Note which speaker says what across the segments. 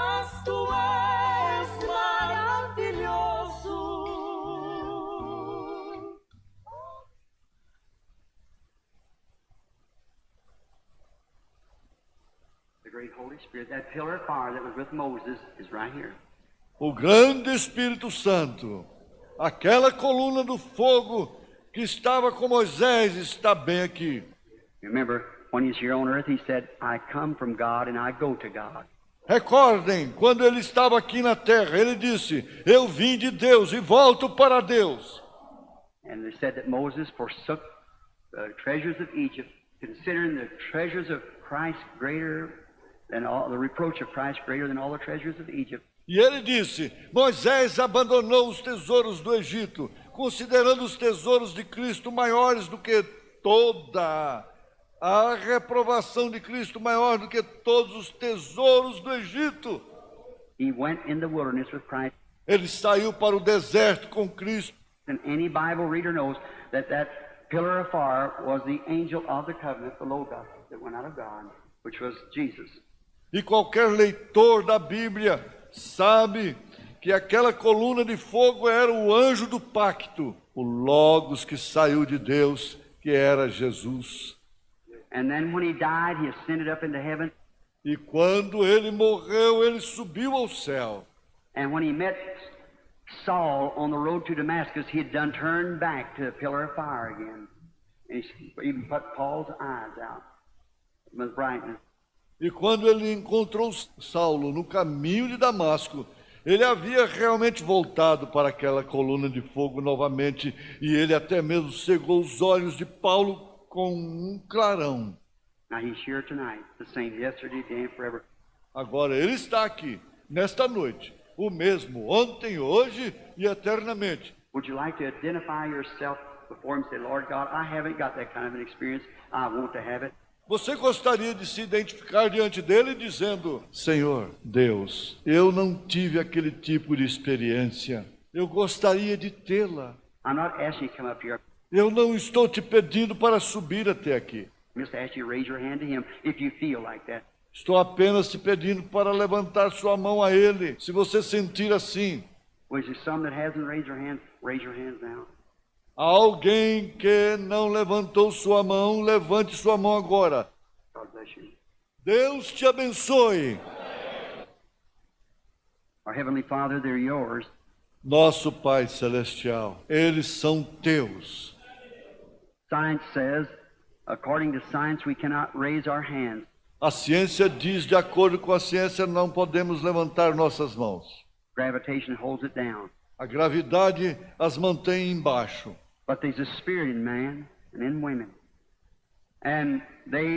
Speaker 1: mas tu és maravilhoso.
Speaker 2: The great Holy Spirit, that pillar of fire that was with Moses, is right here.
Speaker 3: O grande Espírito Santo, aquela coluna do fogo que estava com Moisés, está bem aqui.
Speaker 2: Remember, when he's here on earth, he said, I come from God and I go to God.
Speaker 3: Recordem, quando ele estava aqui na terra, ele disse, eu vim de Deus e volto para Deus.
Speaker 2: And they said that Moses forsook the treasures of Egypt, considering the treasures of Christ greater than all, the reproach of Christ greater than all the treasures of Egypt.
Speaker 3: E ele disse, Moisés abandonou os tesouros do Egito, considerando os tesouros de Cristo maiores do que toda a reprovação de Cristo maior do que todos os tesouros do Egito.
Speaker 2: He went in the wilderness with Christ.
Speaker 3: Ele saiu para o deserto com Cristo.
Speaker 2: And any Bible reader knows that that pillar of fire was the angel of the covenant, the Logos, that went out of God, which was Jesus.
Speaker 3: E qualquer leitor da Bíblia sabe que aquela coluna de fogo era o anjo do pacto, o Logos que saiu de Deus, que era Jesus.
Speaker 2: And then when he died, he ascended up into heaven.
Speaker 3: E quando ele morreu, ele subiu ao céu.
Speaker 2: And when he met Saul on the road to Damascus, he had done turned back to the pillar of fire again. And he even put Paul's eyes out from his brightness.
Speaker 3: E quando ele encontrou Saulo no caminho de Damasco, ele havia realmente voltado para aquela coluna de fogo novamente, e ele até mesmo cegou os olhos de Paulo com um clarão.
Speaker 2: Now he's here tonight, the same yesterday, today, and forever.
Speaker 3: Agora ele está aqui, nesta noite, o mesmo ontem, hoje e eternamente.
Speaker 2: Would you like to identify yourself before him and say, Lord God, I haven't got that kind of an experience. I want to have it.
Speaker 3: Você gostaria de se identificar diante dele dizendo, Senhor, Deus, eu não tive aquele tipo de experiência. Eu gostaria de tê-la.
Speaker 2: I'm not asking you to come up here.
Speaker 3: Eu não estou te pedindo para subir até aqui.
Speaker 2: I'm just asking you to raise your hand to him if you feel like that.
Speaker 3: Estou apenas te pedindo para levantar sua mão a ele, se você sentir assim.
Speaker 2: Was there some that hasn't raised your hand? Raise your hands now.
Speaker 3: Alguém que não levantou sua mão, levante sua mão agora.
Speaker 2: God bless you.
Speaker 3: Deus te abençoe.
Speaker 2: Our Heavenly Father, they're yours.
Speaker 3: Nosso Pai Celestial, eles são teus.
Speaker 2: Science says, according to science, we cannot raise our hands.
Speaker 3: A ciência diz, de acordo com a ciência, não podemos levantar nossas mãos.
Speaker 2: Gravitation holds it down.
Speaker 3: A gravidade as mantém embaixo.
Speaker 2: But there's a spirit in man and in women. And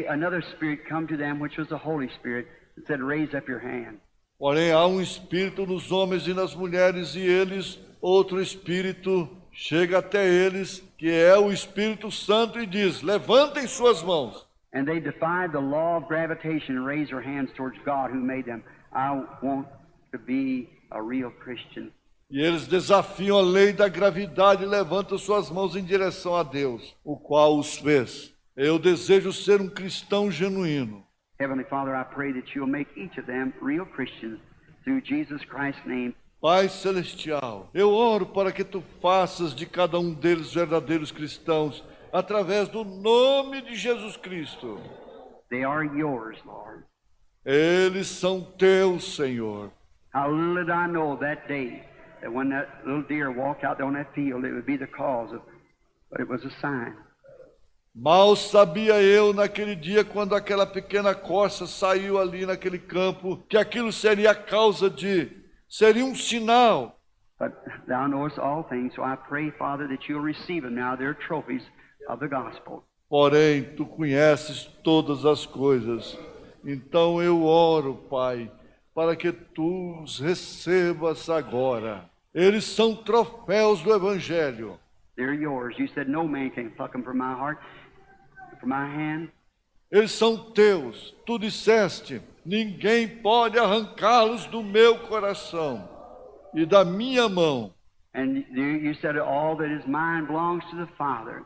Speaker 2: another spirit come to them, which was the Holy Spirit, that said, raise up your hand.
Speaker 3: Porém, há um espírito nos homens e nas mulheres, e eles, outro espírito, chega até eles, que é o Espírito Santo, e diz, levantem suas mãos.
Speaker 2: And they defied the law of gravitation and raised their hands towards God who made them. I want to be a real Christian.
Speaker 3: E eles desafiam a lei da gravidade e levantam suas mãos em direção a Deus, o qual os fez. Eu desejo ser um cristão genuíno.
Speaker 2: Heavenly Father, I pray that you'll make each of them real Christians through Jesus Christ's name.
Speaker 3: Pai Celestial, eu oro para que tu faças de cada um deles verdadeiros cristãos, através do nome de Jesus Cristo.
Speaker 2: They are yours, Lord.
Speaker 3: Eles são teus, Senhor.
Speaker 2: How little did I know that day that when that little deer walked out there on that field, it would be the cause of, but it was a sign.
Speaker 3: Mal sabia eu naquele dia, quando aquela pequena corça saiu ali naquele campo, que aquilo seria a causa seria um sinal.
Speaker 2: But thou knowest all things, so I pray, Father, that you'll receive them now, their trophies of the gospel.
Speaker 3: Porém, tu conheces todas as coisas. Então eu oro, Pai, para que tu os recebas agora. Eles são troféus do Evangelho.
Speaker 2: They're yours. You said no man can pluck them from my heart, from my hand.
Speaker 3: Eles são teus. Tu disseste, ninguém pode arrancá-los do meu coração e da minha mão.
Speaker 2: And you said all that is mine belongs to the Father.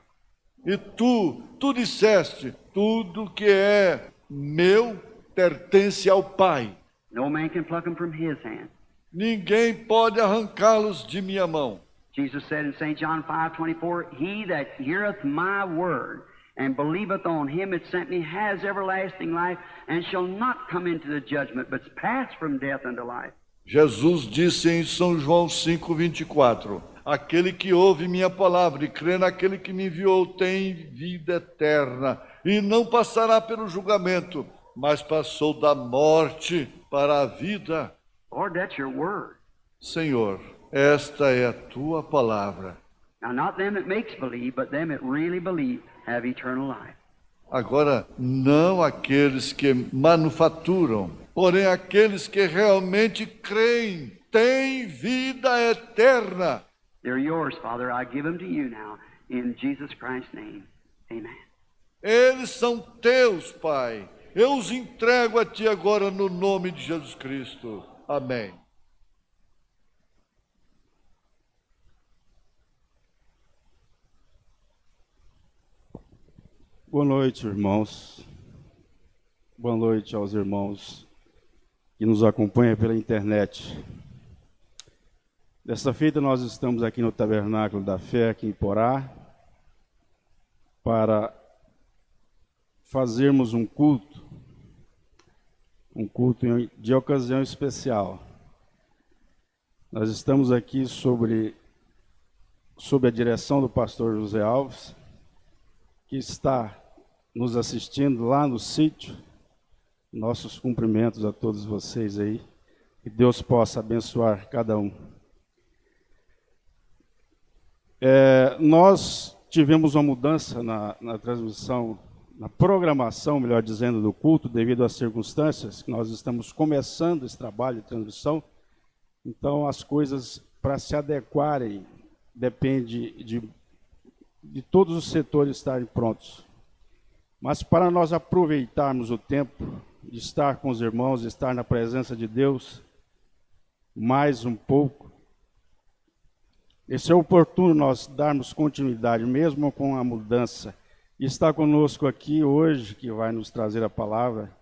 Speaker 3: E tu disseste, tudo que é meu pertence ao Pai.
Speaker 2: No man can pluck them from his hand.
Speaker 3: Ninguém pode arrancá-los de minha mão.
Speaker 2: Jesus said in St. John 5:24, He that heareth my word and believeth on him that sent me has everlasting life, and shall not come into the judgment, but is passed from death unto life.
Speaker 3: Jesus disse em São João 5:24, aquele que ouve minha palavra e crê naquele que me enviou tem vida eterna, e não passará pelo julgamento, mas passou da morte para a vida.
Speaker 2: Lord, that's your word.
Speaker 3: Senhor, esta é a tua palavra.
Speaker 2: Now, not them that makes believe, but them that really believe have eternal life.
Speaker 3: Agora, não aqueles que manufaturam, porém aqueles que realmente creem, têm vida eterna.
Speaker 2: They're yours, Father. I give them to you now, in Jesus Christ's name. Amen.
Speaker 3: Eles são teus, Pai. Eu os entrego a ti agora no nome de Jesus Cristo. Amém.
Speaker 4: Boa noite, irmãos. Boa noite aos irmãos que nos acompanham pela internet. Desta feita, nós estamos aqui no Tabernáculo da Fé, aqui em Porá, para fazermos um culto de ocasião especial. Nós estamos aqui sob a direção do pastor José Alves, que está nos assistindo lá no sítio. Nossos cumprimentos a todos vocês aí. Que Deus possa abençoar cada um. Nós tivemos uma mudança na transmissão, na programação, melhor dizendo, do culto, devido às circunstâncias. Nós estamos começando esse trabalho de transmissão. Então, as coisas, para se adequarem, depende de todos os setores estarem prontos. Mas para nós aproveitarmos o tempo de estar com os irmãos, de estar na presença de Deus, mais um pouco, esse é oportuno nós darmos continuidade, mesmo com a mudança. E está conosco aqui hoje, que vai nos trazer a palavra,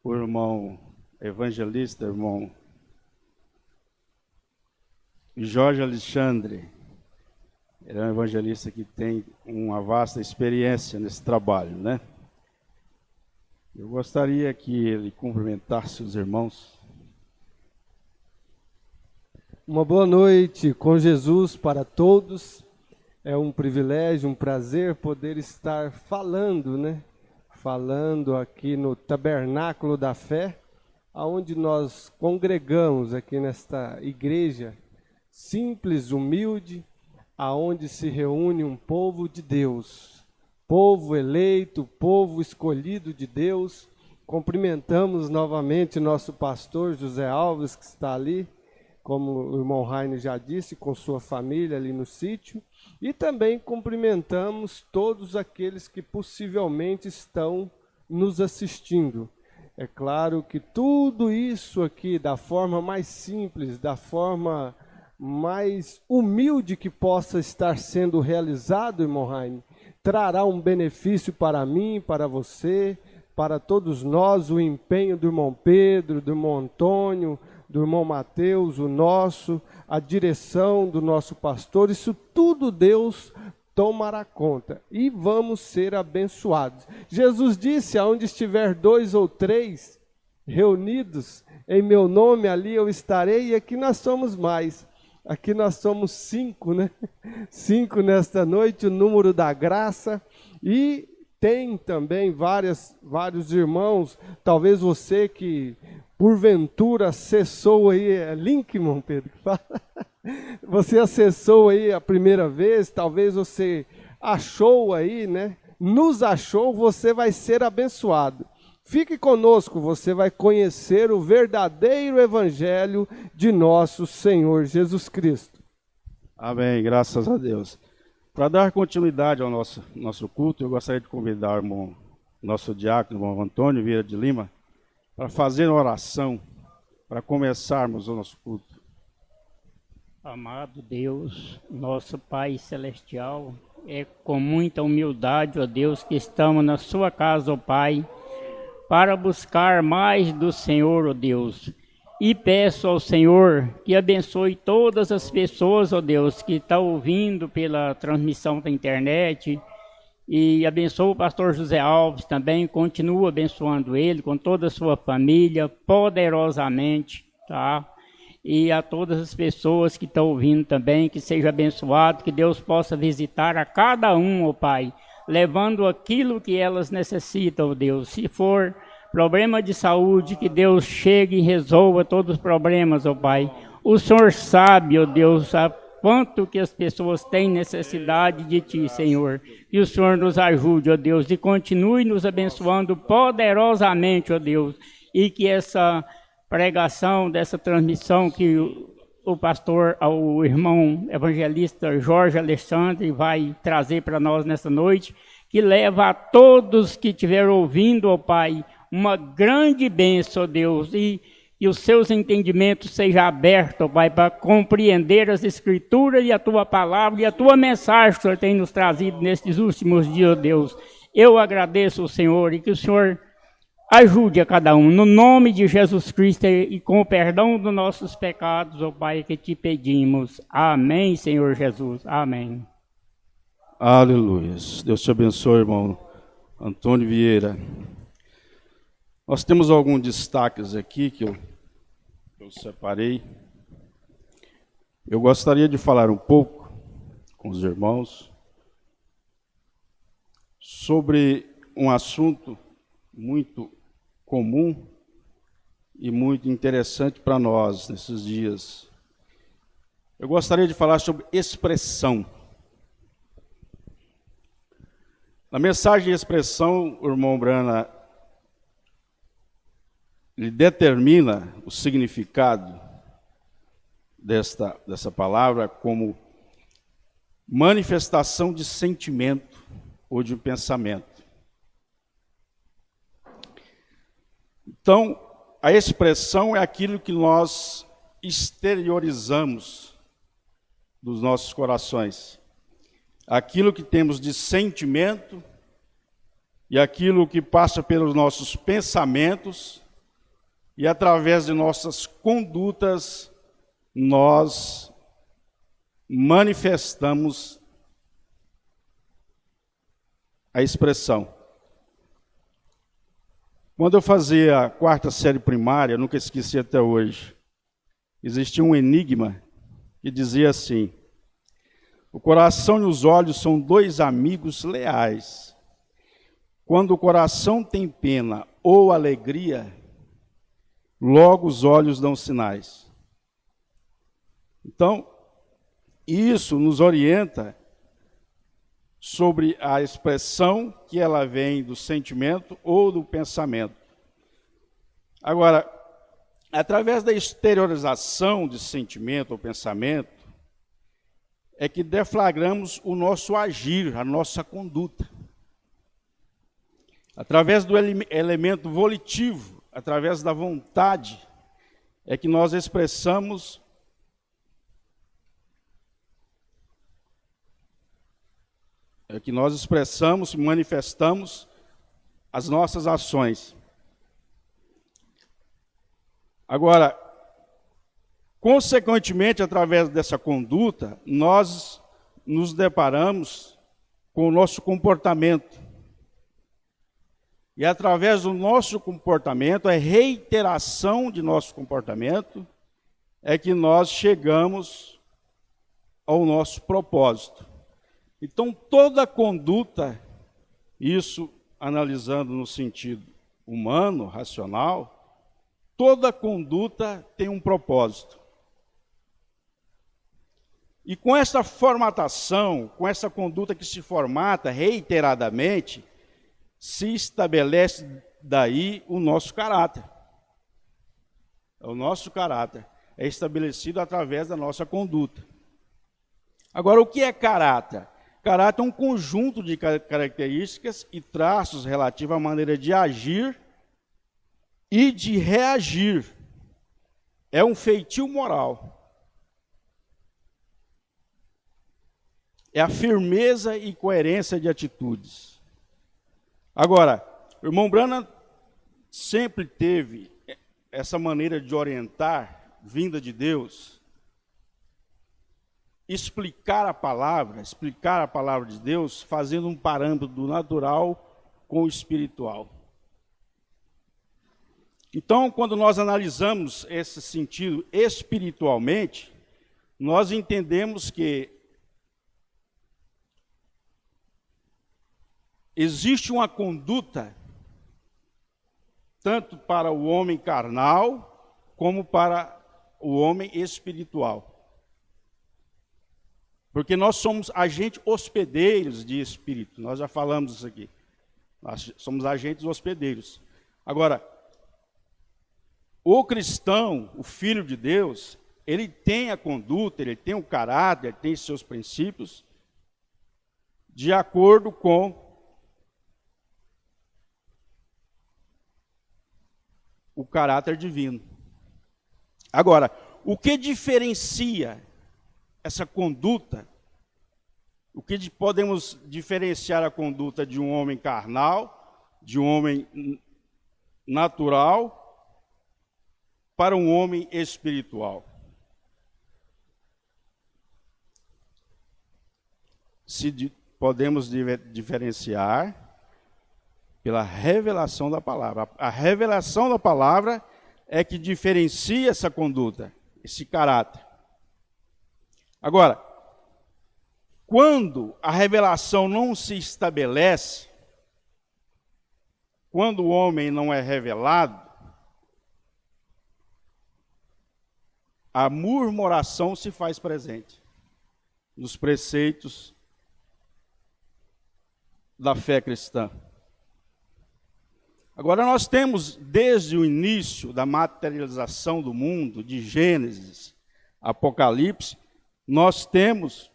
Speaker 4: o irmão evangelista, irmão Jorge Alexandre. Ele é um evangelista que tem uma vasta experiência nesse trabalho, né? Eu gostaria que ele cumprimentasse os irmãos.
Speaker 5: Uma boa noite com Jesus para todos. É um privilégio, um prazer poder estar falando, né? Falando aqui no Tabernáculo da Fé, aonde nós congregamos aqui nesta igreja simples, humilde, aonde se reúne um povo de Deus, povo eleito, povo escolhido de Deus. Cumprimentamos novamente nosso pastor José Alves, que está ali, como o irmão Rainer já disse, com sua família ali no sítio. E também cumprimentamos todos aqueles que possivelmente estão nos assistindo. É claro que tudo isso aqui, da forma mais simples, da forma mais humilde que possa estar sendo realizado, irmão Rainer, trará um benefício para mim, para você, para todos nós, o empenho do irmão Pedro, do irmão Antônio, do irmão Mateus, o nosso, a direção do nosso pastor. Isso tudo Deus tomará conta e vamos ser abençoados. Jesus disse, aonde estiver 2 ou 3 reunidos em meu nome, ali eu estarei. E aqui nós somos mais. Aqui nós somos 5, né? 5 nesta noite, o número da graça. E tem também vários irmãos, talvez você que porventura acessou aí, é link, irmão Pedro, que fala. Você acessou aí a primeira vez, talvez você achou aí, né? Nos achou, você vai ser abençoado. Fique conosco, você vai conhecer o verdadeiro evangelho de nosso Senhor Jesus Cristo.
Speaker 4: Amém, graças a Deus. Para dar continuidade ao nosso culto, eu gostaria de convidar o irmão, nosso diácono, o irmão Antônio Vieira de Lima, para fazer uma oração, para começarmos o nosso culto.
Speaker 6: Amado Deus, nosso Pai Celestial, é com muita humildade, ó Deus, que estamos na sua casa, ó Pai, para buscar mais do Senhor, ó Deus. E peço ao Senhor que abençoe todas as pessoas, ó Deus, que estão ouvindo pela transmissão da internet. E abençoa o pastor José Alves também, continua abençoando ele com toda a sua família, poderosamente, tá? E a todas as pessoas que estão ouvindo também, que seja abençoado, que Deus possa visitar a cada um, ó Pai, levando aquilo que elas necessitam, ó Deus. Se for problema de saúde, que Deus chegue e resolva todos os problemas, ó Pai. O Senhor sabe, ó Deus, quanto que as pessoas têm necessidade de Ti, Senhor. Que o Senhor nos ajude, ó Deus, e continue nos abençoando poderosamente, ó Deus. E que essa pregação, dessa transmissão que o pastor, o irmão evangelista Jorge Alexandre vai trazer para nós nessa noite, que leva a todos que estiveram ouvindo, ó Pai, uma grande bênção, ó Deus, e os seus entendimentos sejam abertos, ó Pai, para compreender as Escrituras e a Tua palavra e a Tua mensagem que o Senhor tem nos trazido nestes últimos dias, ó Deus. Eu agradeço ao Senhor e que o Senhor ajude a cada um, no nome de Jesus Cristo e com o perdão dos nossos pecados, ó Pai, que Te pedimos. Amém, Senhor Jesus. Amém.
Speaker 4: Aleluia. Deus te abençoe, irmão Antônio Vieira. Nós temos alguns destaques aqui que eu separei. Eu gostaria de falar um pouco com os irmãos sobre um assunto muito comum e muito interessante para nós nesses dias. Eu gostaria de falar sobre expressão. Na mensagem de expressão, o irmão Brana ele determina o significado dessa palavra como manifestação de sentimento ou de pensamento. Então, a expressão é aquilo que nós exteriorizamos dos nossos corações. Aquilo que temos de sentimento e aquilo que passa pelos nossos pensamentos e através de nossas condutas nós manifestamos a expressão. Quando eu fazia a 4ª série primária, nunca esqueci até hoje, existia um enigma que dizia assim: o coração e os olhos são 2 amigos leais. Quando o coração tem pena ou alegria, logo os olhos dão sinais. Então, isso nos orienta sobre a expressão que ela vem do sentimento ou do pensamento. Agora, através da exteriorização de sentimento ou pensamento, é que deflagramos o nosso agir, a nossa conduta. Através do elemento volitivo, através da vontade, é que nós expressamos e manifestamos as nossas ações. Agora, consequentemente, através dessa conduta, nós nos deparamos com o nosso comportamento. E através do nosso comportamento, a reiteração de nosso comportamento, é que nós chegamos ao nosso propósito. Então, toda conduta, isso analisando no sentido humano, racional, toda conduta tem um propósito. E com essa formatação, com essa conduta que se formata reiteradamente, se estabelece daí o nosso caráter. O nosso caráter é estabelecido através da nossa conduta. Agora, o que é caráter? Caráter é um conjunto de características e traços relativos à maneira de agir e de reagir. É um feitio moral. É a firmeza e coerência de atitudes. Agora, o irmão Branham sempre teve essa maneira de orientar, vinda de Deus, explicar a palavra de Deus, fazendo um parâmetro do natural com o espiritual. Então, quando nós analisamos esse sentido espiritualmente, nós entendemos que existe uma conduta, tanto para o homem carnal, como para o homem espiritual. Porque nós somos agentes hospedeiros de espírito, nós já falamos isso aqui. Nós somos agentes hospedeiros. Agora, o cristão, o filho de Deus, ele tem a conduta, ele tem o caráter, ele tem seus princípios, de acordo com o caráter divino. Agora, o que diferencia essa conduta, o que podemos diferenciar a conduta de um homem carnal, de um homem natural, para um homem espiritual? Podemos diferenciar pela revelação da palavra. A revelação da palavra é que diferencia essa conduta, esse caráter. Agora, quando a revelação não se estabelece, quando o homem não é revelado, a murmuração se faz presente nos preceitos da fé cristã. Agora, nós temos, desde o início da materialização do mundo, de Gênesis, Apocalipse, nós temos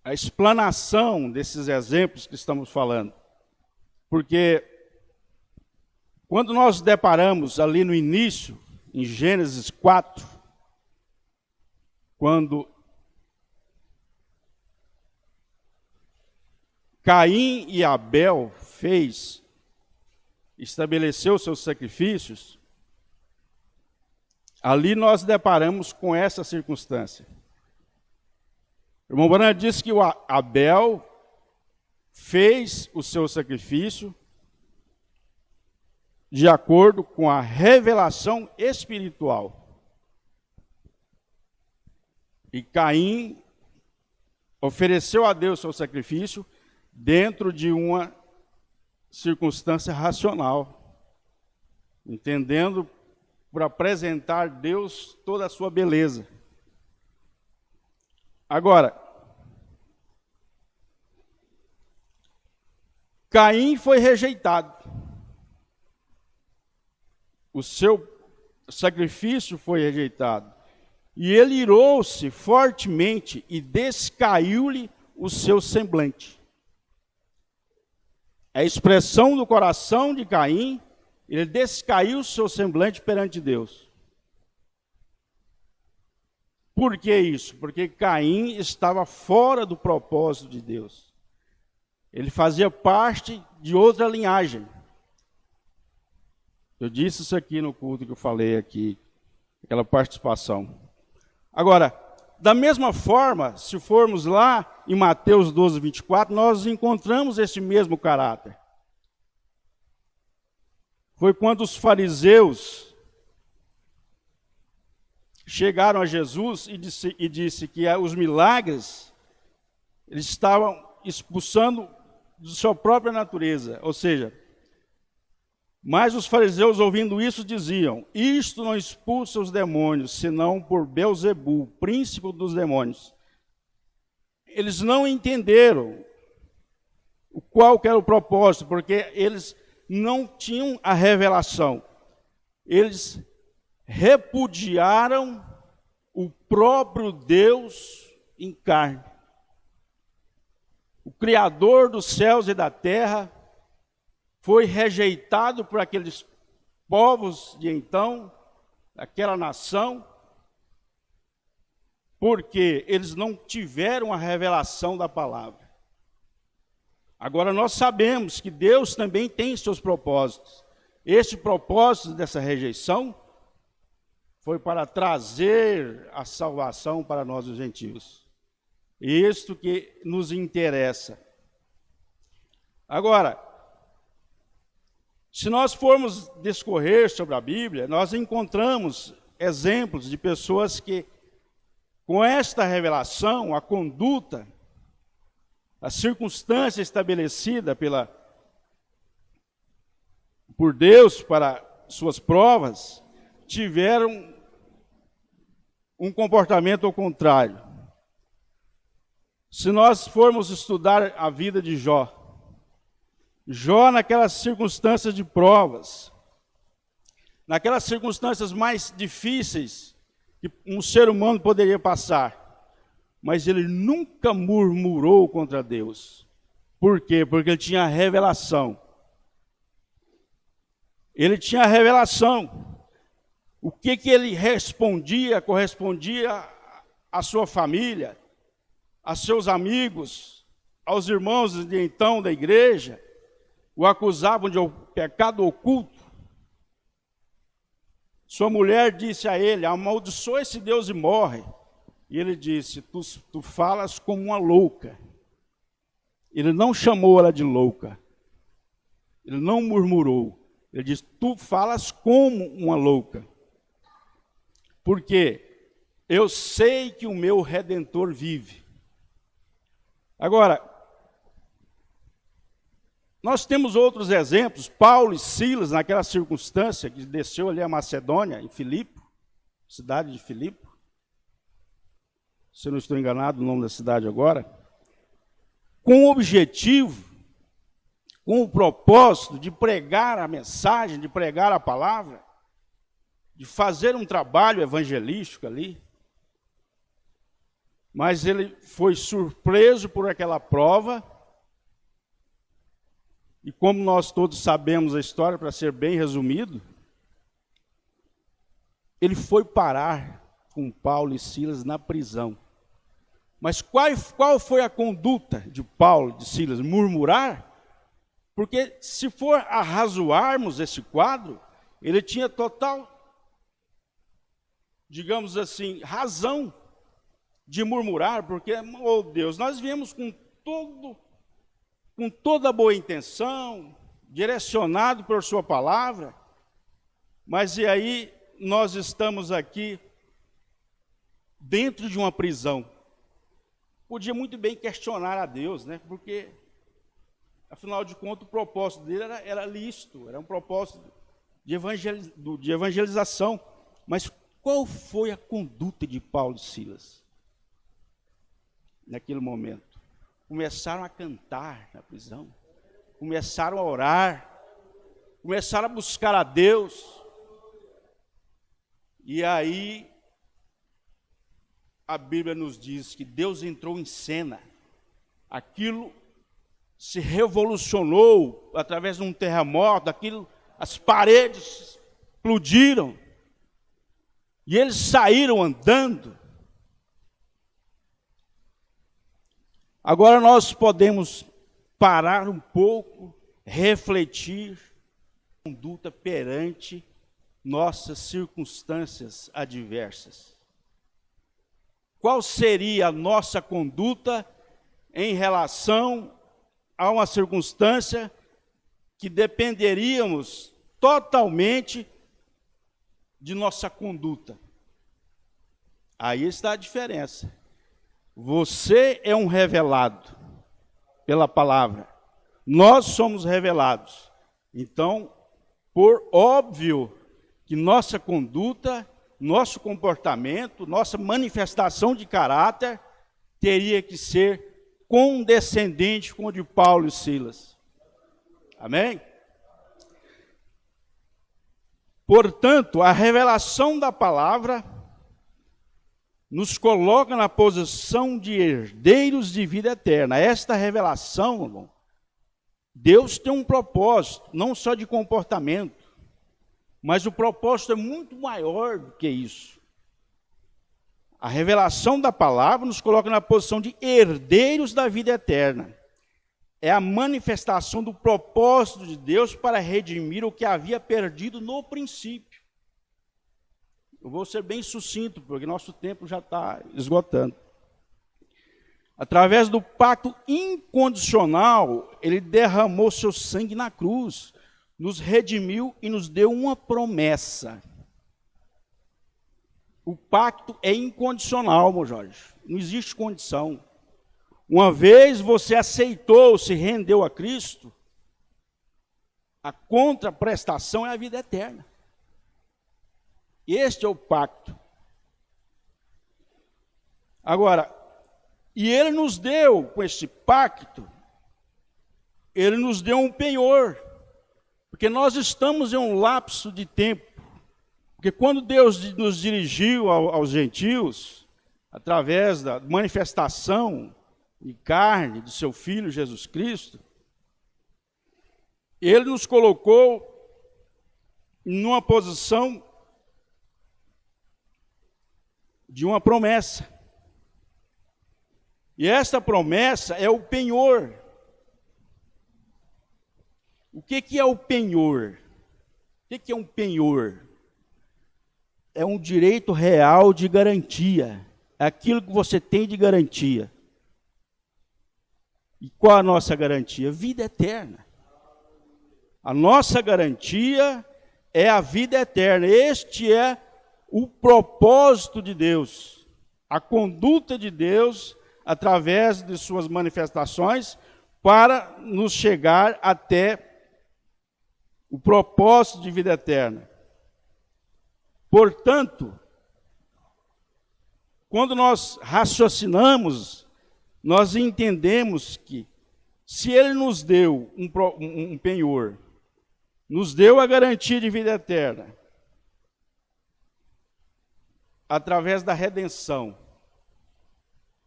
Speaker 4: a explanação desses exemplos que estamos falando. Porque quando nós deparamos ali no início, em Gênesis 4, quando Caim e Abel estabeleceu seus sacrifícios, ali nós deparamos com essa circunstância. O irmão Branham disse que o Abel fez o seu sacrifício de acordo com a revelação espiritual. E Caim ofereceu a Deus seu sacrifício dentro de uma circunstância racional, entendendo por apresentar a Deus toda a sua beleza. Agora, Caim foi rejeitado. O seu sacrifício foi rejeitado. E ele irou-se fortemente e descaiu-lhe o seu semblante. A expressão do coração de Caim, ele descaiu o seu semblante perante Deus. Por que isso? Porque Caim estava fora do propósito de Deus. Ele fazia parte de outra linhagem. Eu disse isso aqui no culto que eu falei aqui, aquela participação. Agora, da mesma forma, se formos lá em Mateus 12, 24, nós encontramos esse mesmo caráter. Foi quando os fariseus chegaram a Jesus e disse que os milagres eles estavam expulsando de sua própria natureza, ou seja, mas os fariseus, ouvindo isso, diziam: isto não expulsa os demônios, senão por Belzebu, príncipe dos demônios. Eles não entenderam qual que era o propósito, porque eles não tinham a revelação. Eles repudiaram o próprio Deus em carne. O Criador dos céus e da terra foi rejeitado por aqueles povos de então, daquela nação, porque eles não tiveram a revelação da palavra. Agora, nós sabemos que Deus também tem seus propósitos. Este propósito dessa rejeição foi para trazer a salvação para nós, os gentios. Isto que nos interessa. Agora, se nós formos discorrer sobre a Bíblia, nós encontramos exemplos de pessoas que, com esta revelação, a conduta, a circunstância estabelecida por Deus para suas provas, tiveram um comportamento ao contrário. Se nós formos estudar a vida de Jó, naquelas circunstâncias de provas, naquelas circunstâncias mais difíceis que um ser humano poderia passar, mas ele nunca murmurou contra Deus. Por quê? Porque ele tinha revelação. Ele tinha revelação. O que ele respondia, correspondia à sua família, a seus amigos, aos irmãos de então da igreja, o acusavam de pecado oculto. Sua mulher disse a ele: amaldiçoa esse Deus e morre. E ele disse: tu falas como uma louca. Ele não chamou ela de louca. Ele não murmurou. Ele disse: tu falas como uma louca. Porque eu sei que o meu Redentor vive. Agora, nós temos outros exemplos. Paulo e Silas, naquela circunstância, que desceu ali a Macedônia, em Filipe, cidade de Filipe. Se eu não estou enganado, o nome da cidade agora. Com o objetivo, com o propósito de pregar a mensagem, de pregar a palavra, de fazer um trabalho evangelístico ali. Mas ele foi surpreso por aquela prova. E como nós todos sabemos a história, para ser bem resumido, ele foi parar com Paulo e Silas na prisão. Mas qual foi a conduta de Paulo e de Silas? Murmurar? Porque se for arrazoarmos esse quadro, ele tinha total, digamos assim, razão de murmurar, porque, oh Deus, nós viemos com toda boa intenção, direcionado por sua palavra, mas e aí nós estamos aqui dentro de uma prisão. Podia muito bem questionar a Deus, né? Porque, afinal de contas, o propósito dele era lícito, era um propósito de evangelização. Mas qual foi a conduta de Paulo e Silas naquele momento? Começaram a cantar na prisão, começaram a orar, começaram a buscar a Deus. E aí a Bíblia nos diz que Deus entrou em cena. Aquilo se revolucionou através de um terremoto, as paredes explodiram. E eles saíram andando. Agora nós podemos parar um pouco, refletir, conduta perante nossas circunstâncias adversas. Qual seria a nossa conduta em relação a uma circunstância que dependeríamos totalmente de nossa conduta? Aí está a diferença. Você é um revelado pela palavra. Nós somos revelados. Então, por óbvio que nossa conduta, nosso comportamento, nossa manifestação de caráter teria que ser condescendente com o de Paulo e Silas. Amém? Portanto, a revelação da palavra nos coloca na posição de herdeiros de vida eterna. Esta revelação, irmão, Deus tem um propósito, não só de comportamento, mas o propósito é muito maior do que isso. A revelação da palavra nos coloca na posição de herdeiros da vida eterna. é a manifestação do propósito de Deus para redimir o que havia perdido no princípio. Eu vou ser bem sucinto, porque nosso tempo já está esgotando. Através do pacto incondicional, ele derramou seu sangue na cruz, nos redimiu e nos deu uma promessa. O pacto é incondicional, meu Jorge. Não existe condição. Uma vez você aceitou, se rendeu a Cristo, a contraprestação é a vida eterna. Este é o pacto. Agora, e ele nos deu, com esse pacto, ele nos deu um penhor, porque nós estamos em um lapso de tempo, porque quando Deus nos dirigiu aos gentios, através da manifestação de carne do seu Filho Jesus Cristo, ele nos colocou numa posição de uma promessa. E esta promessa é o penhor. O que é o penhor? O que é um penhor? É um direito real de garantia. É aquilo que você tem de garantia. E qual a nossa garantia? Vida eterna. A nossa garantia é a vida eterna. Este é o propósito de Deus. A conduta de Deus através de suas manifestações, para nos chegar até o propósito de vida eterna. Portanto, quando nós raciocinamos, nós entendemos que, se Ele nos deu um penhor, nos deu a garantia de vida eterna, através da redenção,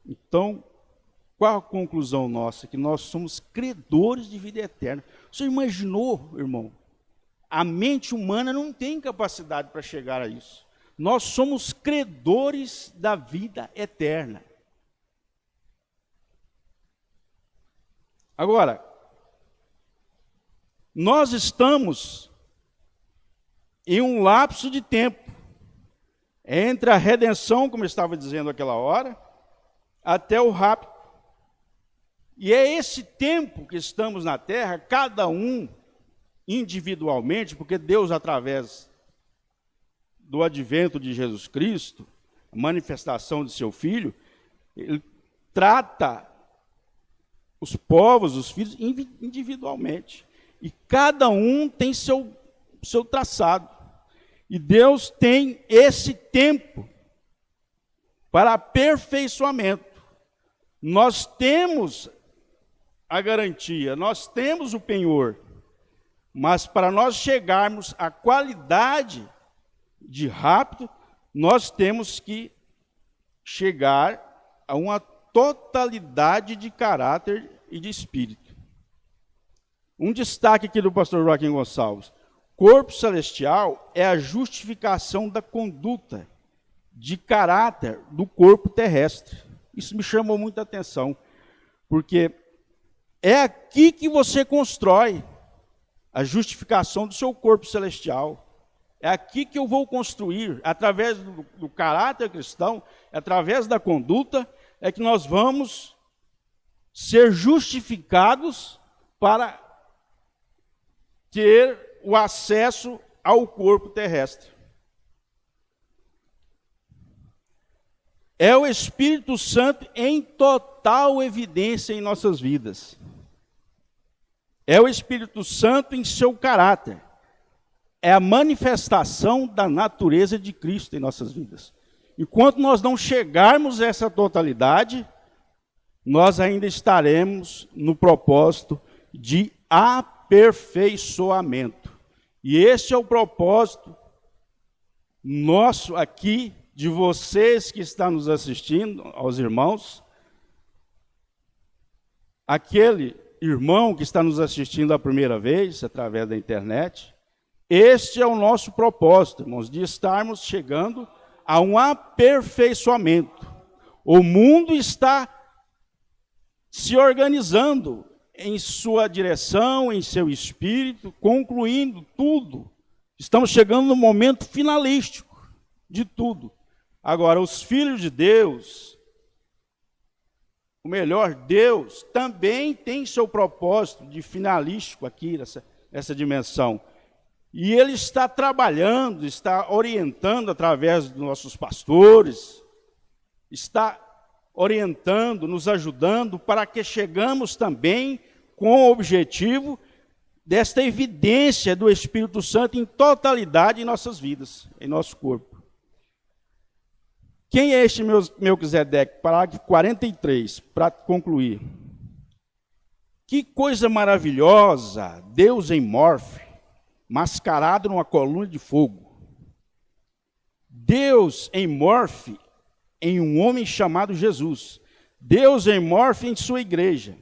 Speaker 4: então, qual a conclusão nossa? Que nós somos credores de vida eterna. Você imaginou, irmão? A mente humana não tem capacidade para chegar a isso. Nós somos credores da vida eterna. Agora, nós estamos em um lapso de tempo entre a redenção, como eu estava dizendo aquela hora, até o rapto. E é esse tempo que estamos na terra, cada um individualmente, porque Deus, através do advento de Jesus Cristo, a manifestação de seu Filho, Ele trata os povos, os filhos, individualmente. E cada um tem seu traçado. E Deus tem esse tempo para aperfeiçoamento. Nós temos a garantia, nós temos o penhor, mas para nós chegarmos à qualidade de rapto, nós temos que chegar a uma totalidade de caráter e de espírito. Um destaque aqui do pastor Joaquim Gonçalves: corpo celestial é a justificação da conduta de caráter do corpo terrestre. Isso me chamou muita atenção, porque é aqui que você constrói a justificação do seu corpo celestial. É aqui que eu vou construir, através do caráter cristão, através da conduta, é que nós vamos ser justificados para ter o acesso ao corpo terrestre. É o Espírito Santo em total evidência em nossas vidas. É o Espírito Santo em seu caráter. É a manifestação da natureza de Cristo em nossas vidas. Enquanto nós não chegarmos a essa totalidade, nós ainda estaremos no propósito de aperfeiçoamento. E esse é o propósito nosso aqui, de vocês que estão nos assistindo, aos irmãos. Aquele irmão que está nos assistindo a primeira vez, através da internet, este é o nosso propósito, irmãos, de estarmos chegando a um aperfeiçoamento. O mundo está se organizando em sua direção, em seu espírito, concluindo tudo. Estamos chegando no momento finalístico de tudo. Agora, os filhos de Deus, o melhor, Deus, também tem seu propósito de finalístico aqui, nessa dimensão. E Ele está trabalhando, está orientando através dos nossos pastores, está orientando, nos ajudando para que chegamos também com o objetivo desta evidência do Espírito Santo em totalidade em nossas vidas, em nosso corpo. Quem é este Melquisedeque? Parágrafo 43, para concluir. Que coisa maravilhosa, Deus em morfe, mascarado numa coluna de fogo. Deus em morfe em um homem chamado Jesus. Deus em morfe em sua igreja.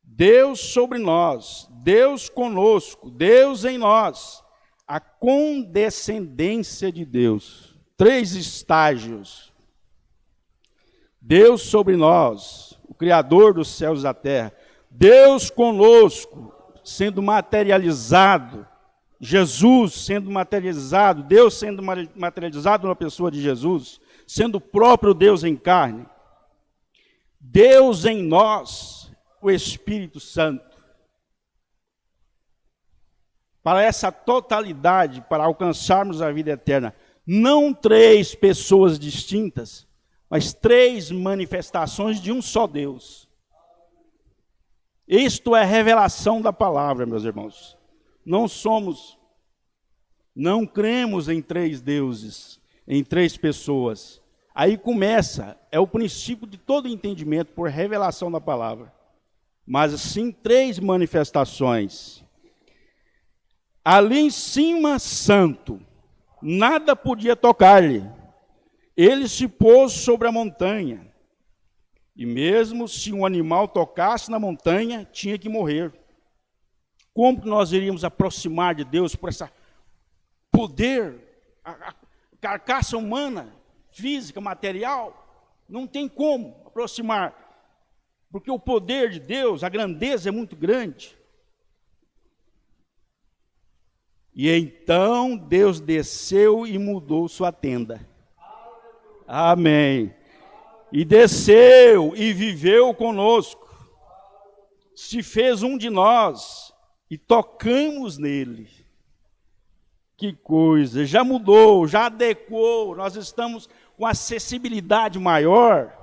Speaker 4: Deus sobre nós, Deus conosco, Deus em nós. A condescendência de Deus. 3 estágios. Deus sobre nós, o Criador dos céus e da terra. Deus conosco, sendo materializado. Jesus sendo materializado, Deus sendo materializado na pessoa de Jesus, sendo o próprio Deus em carne. Deus em nós, o Espírito Santo. Para essa totalidade, para alcançarmos a vida eterna, não 3 pessoas distintas, mas 3 manifestações de um só Deus. Isto é revelação da palavra, meus irmãos. Não cremos em 3 deuses, em 3 pessoas. Aí começa, é o princípio de todo entendimento por revelação da palavra. Mas sim 3 manifestações. Ali em cima, santo, nada podia tocar-lhe. Ele se pôs sobre a montanha. E mesmo se um animal tocasse na montanha, tinha que morrer. Como que nós iríamos aproximar de Deus por esse poder, a carcaça humana, física, material? Não tem como aproximar, porque o poder de Deus, a grandeza é muito grande. E então Deus desceu e mudou sua tenda. Amém. E desceu e viveu conosco. Se fez um de nós e tocamos nele. Que coisa, já mudou, já adequou, nós estamos com acessibilidade maior.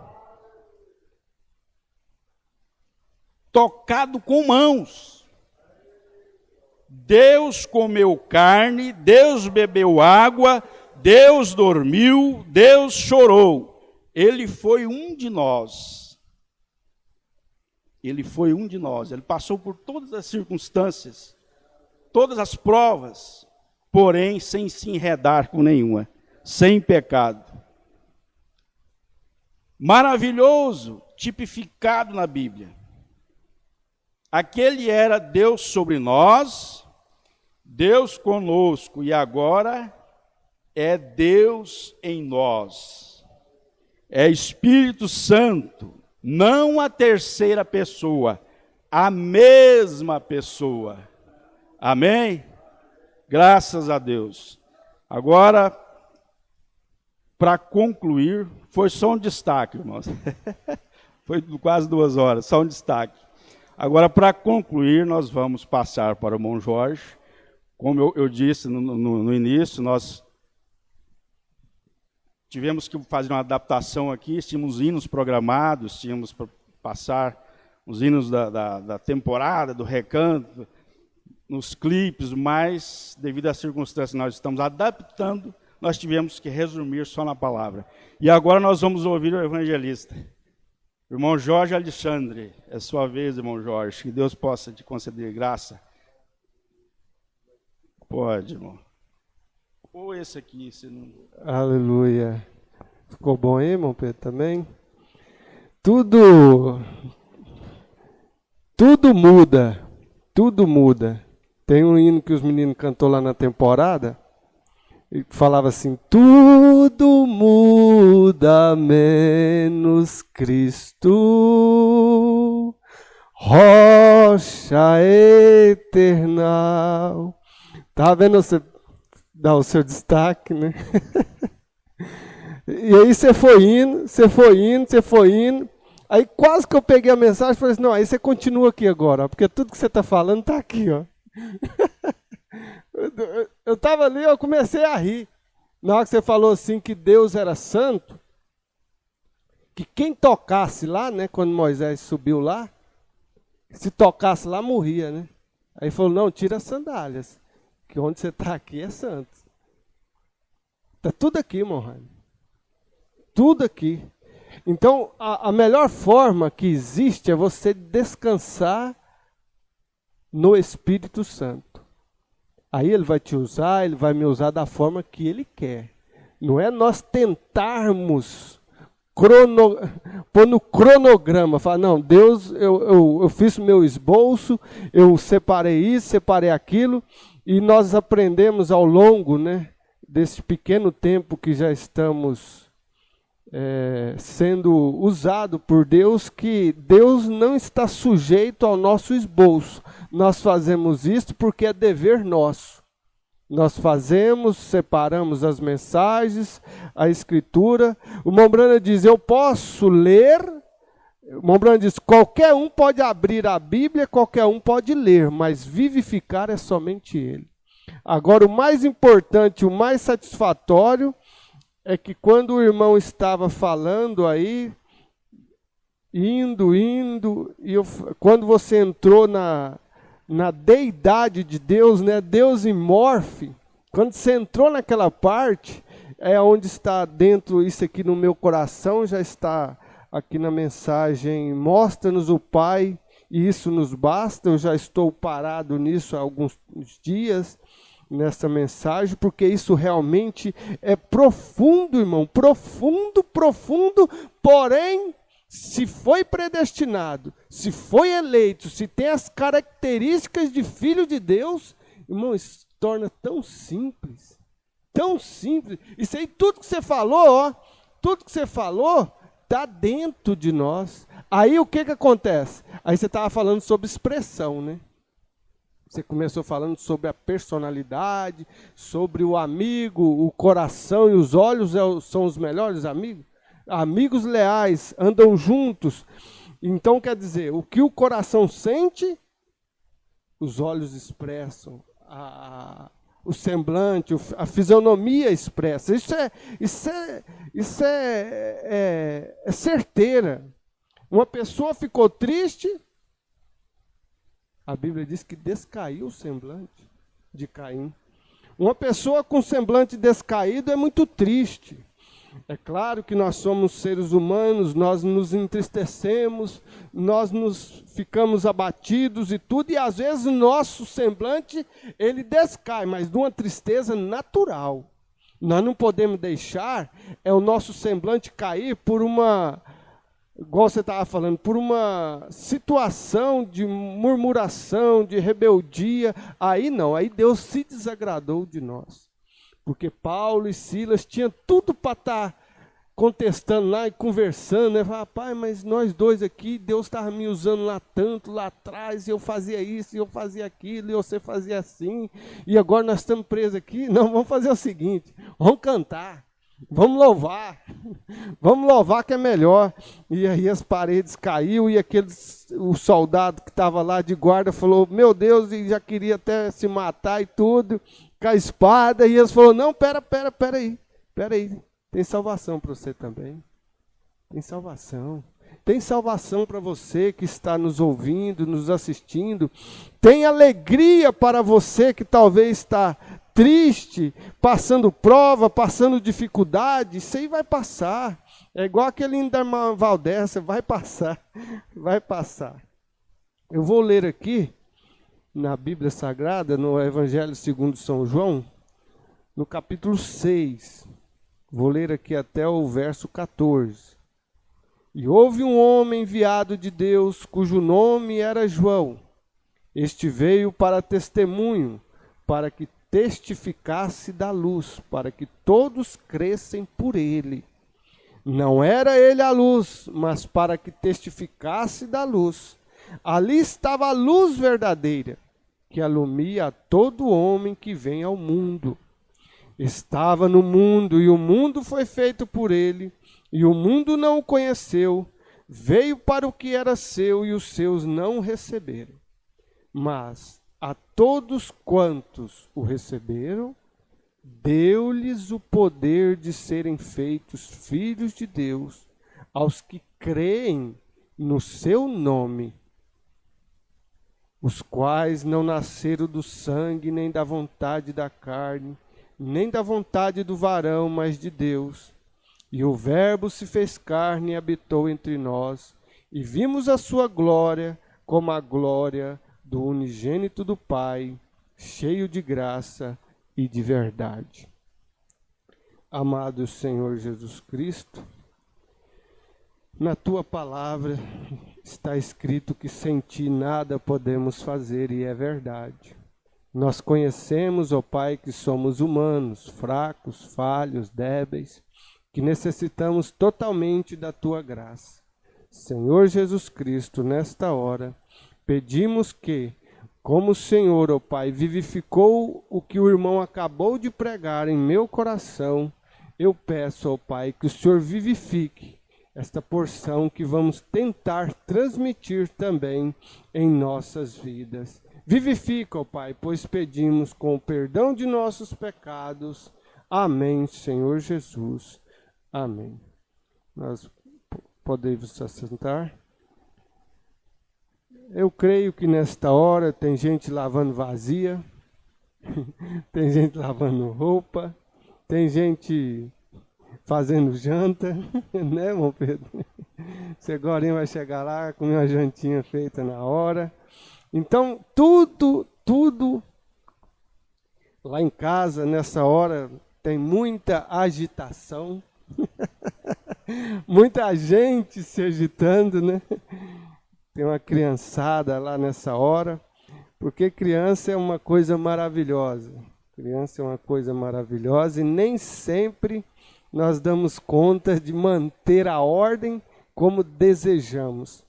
Speaker 4: Tocado com mãos. Deus comeu carne, Deus bebeu água, Deus dormiu, Deus chorou. Ele foi um de nós. Ele foi um de nós. Ele passou por todas as circunstâncias, todas as provas, porém sem se enredar com nenhuma, sem pecado. Maravilhoso, tipificado na Bíblia. Aquele era Deus sobre nós, Deus conosco, e agora é Deus em nós. É Espírito Santo, não a terceira pessoa, a mesma pessoa. Amém? Graças a Deus. Agora, para concluir, foi só um destaque, irmãos. Foi quase 2 horas, só um destaque. Agora, para concluir, nós vamos passar para o irmão Jorge. Como eu disse no início, nós tivemos que fazer uma adaptação aqui, tínhamos hinos programados, tínhamos para passar os hinos da temporada, do recanto, nos clipes, mas devido às circunstâncias que nós estamos adaptando, nós tivemos que resumir só na palavra. E agora nós vamos ouvir o evangelista. Irmão Jorge Alexandre, é sua vez, irmão Jorge, que Deus possa te conceder graça. Pode, irmão. Ou esse aqui, se não...
Speaker 5: Aleluia. Ficou bom aí, irmão Pedro, também? Tudo muda, tudo muda. Tem um hino que os meninos cantou lá na temporada, e falava assim: tudo muda menos Cristo. rocha eternal. Tá vendo você dar o seu destaque, né? E aí você foi indo. Aí quase que eu peguei a mensagem e falei assim, não, aí você continua aqui agora, porque tudo que você está falando está aqui, ó. Eu estava ali, eu comecei a rir. Na hora que você falou assim que Deus era santo, que quem tocasse lá, né, quando Moisés subiu lá, se tocasse lá, morria, né? Aí falou, não, tira as sandálias, que onde você está aqui é santo. Está tudo aqui, Mohamed. Tudo aqui. Então, a melhor forma que existe é você descansar no Espírito Santo. Aí ele vai te usar, ele vai me usar da forma que ele quer. Não é nós tentarmos pôr no cronograma, falar, não, Deus, eu fiz o meu esboço, eu separei isso, separei aquilo, e nós aprendemos ao longo, né, desse pequeno tempo que já estamos sendo usado por Deus, que Deus não está sujeito ao nosso esboço. Nós fazemos isso porque é dever nosso. Nós fazemos, separamos as mensagens, a escritura. O Mombrana diz, eu posso ler. O Mombrana diz, qualquer um pode abrir a Bíblia, qualquer um pode ler, mas vivificar é somente ele. Agora, o mais importante, o mais satisfatório, é que quando o irmão estava falando aí, indo, e quando você entrou na deidade de Deus, né, Deus em morfe, quando você entrou naquela parte, é onde está dentro, isso aqui no meu coração, já está aqui na mensagem, mostra-nos o Pai, e isso nos basta. Eu já estou parado nisso há alguns dias, nessa mensagem, porque isso realmente é profundo, irmão, profundo, porém, se foi predestinado, se foi eleito, se tem as características de filho de Deus, irmão, isso se torna tão simples, isso aí, tudo que você falou, ó, tudo que você falou, está dentro de nós. Aí o que acontece? Aí você estava falando sobre expressão, né? Você começou falando sobre a personalidade, sobre o amigo, o coração e os olhos são os melhores amigos. Amigos leais, andam juntos. Então, quer dizer, o que o coração sente, os olhos expressam. O semblante, a fisionomia expressa. Isso é certeira. Uma pessoa ficou triste, a Bíblia diz que descaiu o semblante de Caim. Uma pessoa com semblante descaído é muito triste. É claro que nós somos seres humanos, nós nos entristecemos, nós ficamos abatidos e tudo, e às vezes o nosso semblante, ele descai, mas de uma tristeza natural. Nós não podemos deixar o nosso semblante cair por uma, igual você estava falando, por uma situação de murmuração, de rebeldia. Aí não, aí Deus se desagradou de nós. Porque Paulo e Silas tinham tudo para estar contestando lá e conversando, né? Rapaz, mas nós dois aqui, Deus estava me usando lá tanto, lá atrás, e eu fazia isso, e eu fazia aquilo, e você fazia assim, e agora nós estamos presos aqui. Não, vamos fazer o seguinte, vamos cantar, vamos louvar que é melhor. E aí as paredes caíram, e o soldado que estava lá de guarda falou, meu Deus, e já queria até se matar e tudo, com a espada, e eles falaram, não, pera aí, tem salvação para você também, tem salvação para você que está nos ouvindo, nos assistindo, tem alegria para você que talvez está triste, passando prova, passando dificuldade. Isso aí vai passar, é igual aquele Inderman Valdessa, vai passar. Eu vou ler aqui, na Bíblia Sagrada, no Evangelho segundo São João, no capítulo 6, vou ler aqui até o verso 14. E houve um homem enviado de Deus, cujo nome era João. Este veio para testemunho, para que testificasse da luz, para que todos crescem por ele. Não era ele a luz, mas para que testificasse da luz. Ali estava a luz verdadeira, que alumia a todo homem que vem ao mundo. Estava no mundo, e o mundo foi feito por ele, e o mundo não o conheceu. Veio para o que era seu, e os seus não o receberam. Mas a todos quantos o receberam, deu-lhes o poder de serem feitos filhos de Deus, aos que creem no seu nome, os quais não nasceram do sangue, nem da vontade da carne, nem da vontade do varão, mas de Deus. E o Verbo se fez carne e habitou entre nós, e vimos a sua glória como a glória do unigênito do Pai, cheio de graça e de verdade. Amado Senhor Jesus Cristo, na tua palavra está escrito que sem ti nada podemos fazer, e é verdade. Nós conhecemos, ó Pai, que somos humanos, fracos, falhos, débeis, que necessitamos totalmente da tua graça. Senhor Jesus Cristo, nesta hora, pedimos que, como o Senhor, ó Pai, vivificou o que o irmão acabou de pregar em meu coração, eu peço, ó Pai, que o Senhor vivifique esta porção que vamos tentar transmitir também em nossas vidas. Vivifica, ó Pai, pois pedimos com o perdão de nossos pecados. Amém, Senhor Jesus. Amém. Nós podemos se assentar. Eu creio que nesta hora tem gente lavando vasilha, tem gente lavando roupa, tem gente fazendo janta, né, irmão Pedro? Você agora vai chegar lá com uma jantinha feita na hora. Então, tudo lá em casa, nessa hora, tem muita agitação, muita gente se agitando, né? Tem uma criançada lá nessa hora, porque criança é uma coisa maravilhosa. Criança é uma coisa maravilhosa e nem sempre nós damos conta de manter a ordem como desejamos.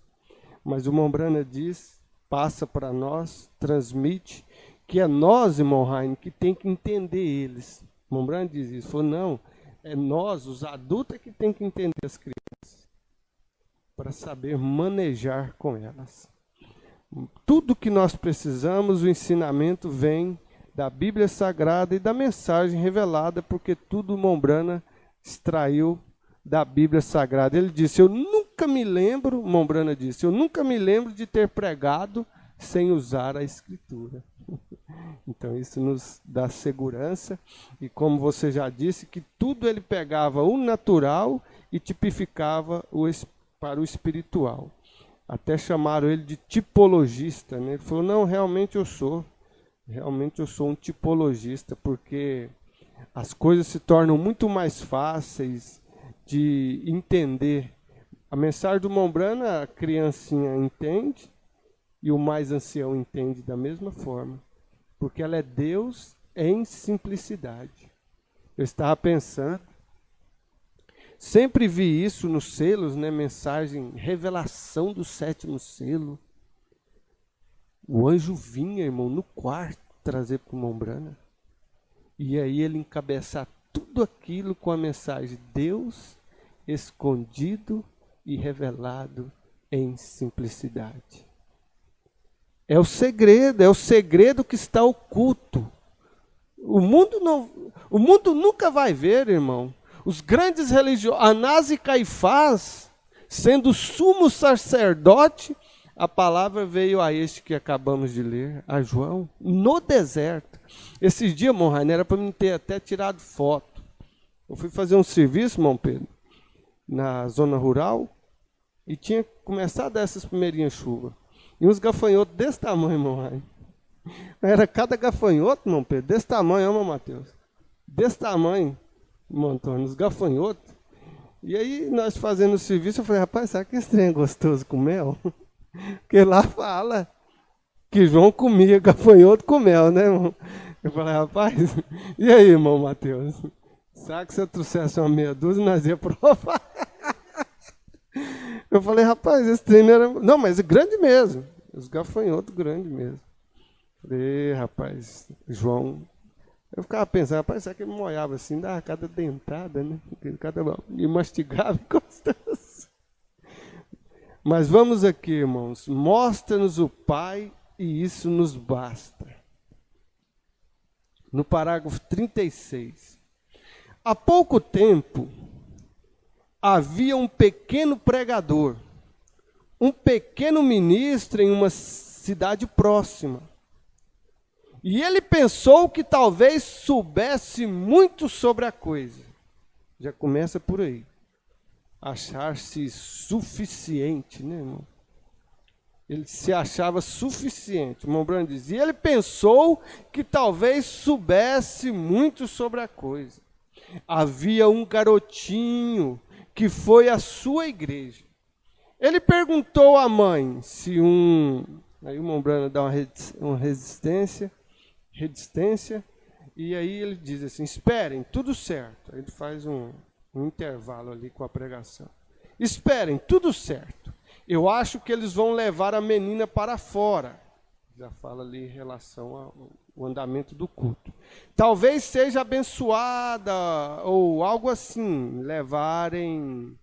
Speaker 5: Mas o Mombrana diz, passa para nós, transmite, que é nós, irmão Raine, que tem que entender eles. O Mombrana diz isso, falou, não, é nós, os adultos, que tem que entender as crianças, para saber manejar com elas. Tudo que nós precisamos, o ensinamento vem da Bíblia Sagrada e da mensagem revelada, porque tudo o Mombrana extraiu da Bíblia Sagrada. Ele disse, eu nunca me lembro, Mombrana disse, eu nunca me lembro de ter pregado sem usar a Escritura. Então isso nos dá segurança, e como você já disse, que tudo ele pegava o natural e tipificava para o espiritual. Até chamaram ele de tipologista, né? Ele falou, não, realmente eu sou um tipologista, porque as coisas se tornam muito mais fáceis de entender. A mensagem do Mombrana, a criancinha entende, e o mais ancião entende da mesma forma, porque ela é Deus em simplicidade. Eu estava pensando, sempre vi isso nos selos, né? Mensagem, revelação do 7º selo. O anjo vinha, irmão, no quarto, trazer para o Mombrana. E aí ele encabeçar tudo aquilo com a mensagem, Deus escondido e revelado em simplicidade. É o segredo que está oculto. O mundo nunca vai ver, irmão. Os grandes religiosos, Anás e Caifás, sendo sumo sacerdote, a palavra veio a este que acabamos de ler, a João, no deserto. Esses dias, irmão Rainer, era para mim ter até tirado foto. Eu fui fazer um serviço, irmão Pedro, na zona rural, e tinha começado a dar essas primeirinhas chuvas. E uns gafanhotos desse tamanho, irmão Rainer. Era cada gafanhoto, irmão Pedro, desse tamanho, irmão Mateus. Desse tamanho, irmão Antônio, os gafanhotos. E aí, nós fazendo o serviço, eu falei, rapaz, será que esse trem é gostoso com mel? Porque lá fala que João comia gafanhoto com mel, né, irmão? Eu falei, rapaz, e aí, irmão Mateus? Será que se eu trouxesse uma meia dúzia, nós ia provar? Eu falei, rapaz, esse trem não era... Não, mas é grande mesmo. Os gafanhotos grandes mesmo. Falei, rapaz, João... Eu ficava pensando, rapaz, será que ele molhava assim, dava cada dentada, né? E mastigava gostoso. Mas vamos aqui, irmãos. Mostra-nos o Pai e isso nos basta. No parágrafo 36. Há pouco tempo, havia um pequeno pregador, um pequeno ministro em uma cidade próxima. E ele pensou que talvez soubesse muito sobre a coisa. Já começa por aí. Achar-se suficiente, né, irmão? Ele se achava suficiente. O irmão Branham diz. E ele pensou que talvez soubesse muito sobre a coisa. Havia um garotinho que foi à sua igreja. Ele perguntou à mãe se Aí o irmão Branham dá uma resistência, e aí ele diz assim, esperem, tudo certo. Aí ele faz um intervalo ali com a pregação. Esperem, tudo certo. Eu acho que eles vão levar a menina para fora. Já fala ali em relação ao andamento do culto. Talvez seja abençoada, ou algo assim, levarem...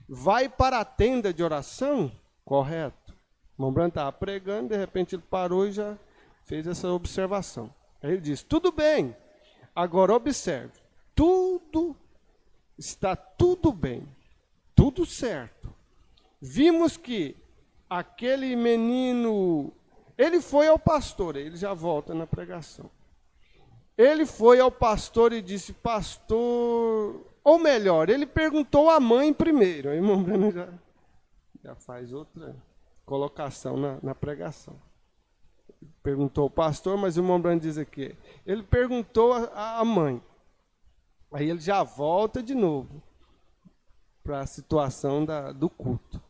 Speaker 5: Vai para a tenda de oração? Correto. O irmão Branham estava pregando, de repente ele parou e já fez essa observação. Aí ele diz, tudo bem, agora observe, está tudo bem, tudo certo. Vimos que aquele menino, ele foi ao pastor, ele já volta na pregação. Ele foi ao pastor e disse, pastor, ou melhor, ele perguntou à mãe primeiro. Aí o irmão Branham já faz outra colocação na pregação. Perguntou ao pastor, mas o irmão Branham diz aqui, ele perguntou à mãe. Aí ele já volta de novo para a situação do culto.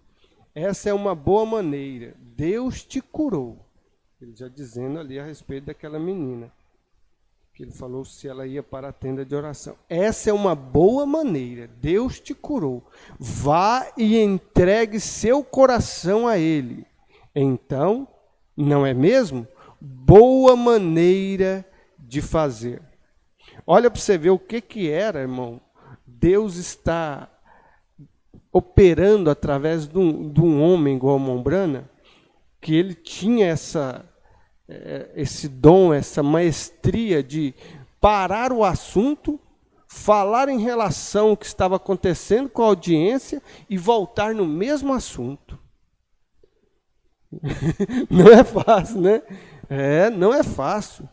Speaker 5: Essa é uma boa maneira. Deus te curou. Ele já dizendo ali a respeito daquela menina. Que ele falou se ela ia para a tenda de oração. Essa é uma boa maneira. Deus te curou. Vá e entregue seu coração a Ele. Então, não é mesmo? Boa maneira de fazer. Olha para você ver o que era, irmão. Deus está operando através de um homem igual ao irmão Branham, que ele tinha esse dom, essa maestria de parar o assunto, falar em relação ao que estava acontecendo com a audiência e voltar no mesmo assunto. Não é fácil, né? Não é fácil.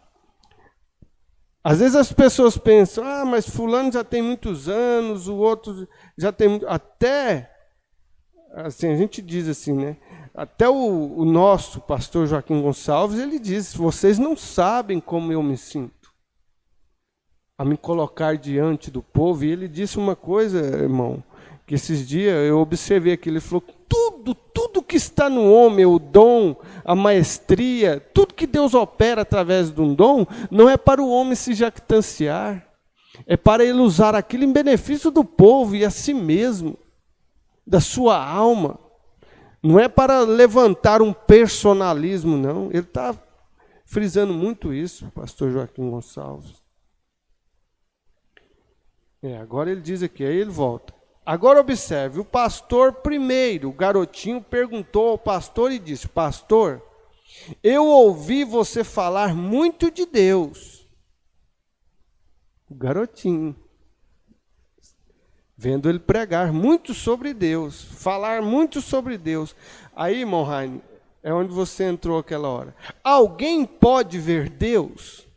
Speaker 5: Às vezes as pessoas pensam, mas fulano já tem muitos anos, o outro já tem... Até, assim, a gente diz assim, né? Até o nosso pastor Joaquim Gonçalves, ele diz, vocês não sabem como eu me sinto a me colocar diante do povo. E ele disse uma coisa, irmão, que esses dias eu observei aqui, ele falou, tudo que está no homem, o dom, a maestria, tudo que Deus opera através de um dom, não é para o homem se jactanciar, é para ele usar aquilo em benefício do povo e a si mesmo, da sua alma. Não é para levantar um personalismo, não. Ele está frisando muito isso, o pastor Joaquim Gonçalves. Agora ele diz aqui, aí ele volta. Agora observe, o pastor primeiro, o garotinho perguntou ao pastor e disse, pastor, eu ouvi você falar muito de Deus. O garotinho, vendo ele pregar muito sobre Deus, falar muito sobre Deus. Aí, irmão Raine, é onde você entrou aquela hora. Alguém pode ver Deus?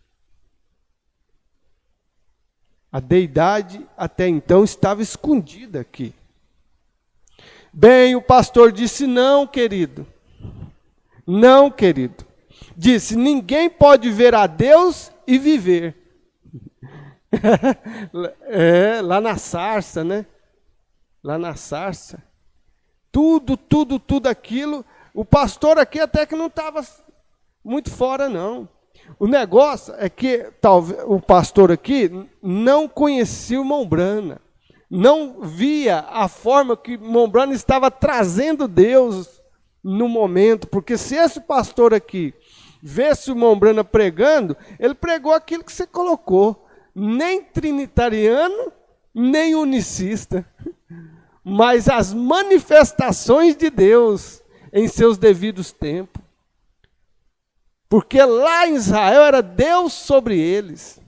Speaker 5: A deidade até então estava escondida aqui. Bem, o pastor disse, não, querido. Não, querido. Disse, ninguém pode ver a Deus e viver. Lá na sarça, né? Lá na sarça. Tudo aquilo. O pastor aqui até que não estava muito fora, não. O negócio é que talvez o pastor aqui não conhecia o irmão Branham, não via a forma que Mombrana estava trazendo Deus no momento, porque se esse pastor aqui vesse o Mombrana pregando, ele pregou aquilo que você colocou, nem trinitariano, nem unicista, mas as manifestações de Deus em seus devidos tempos. Porque lá em Israel era Deus sobre eles.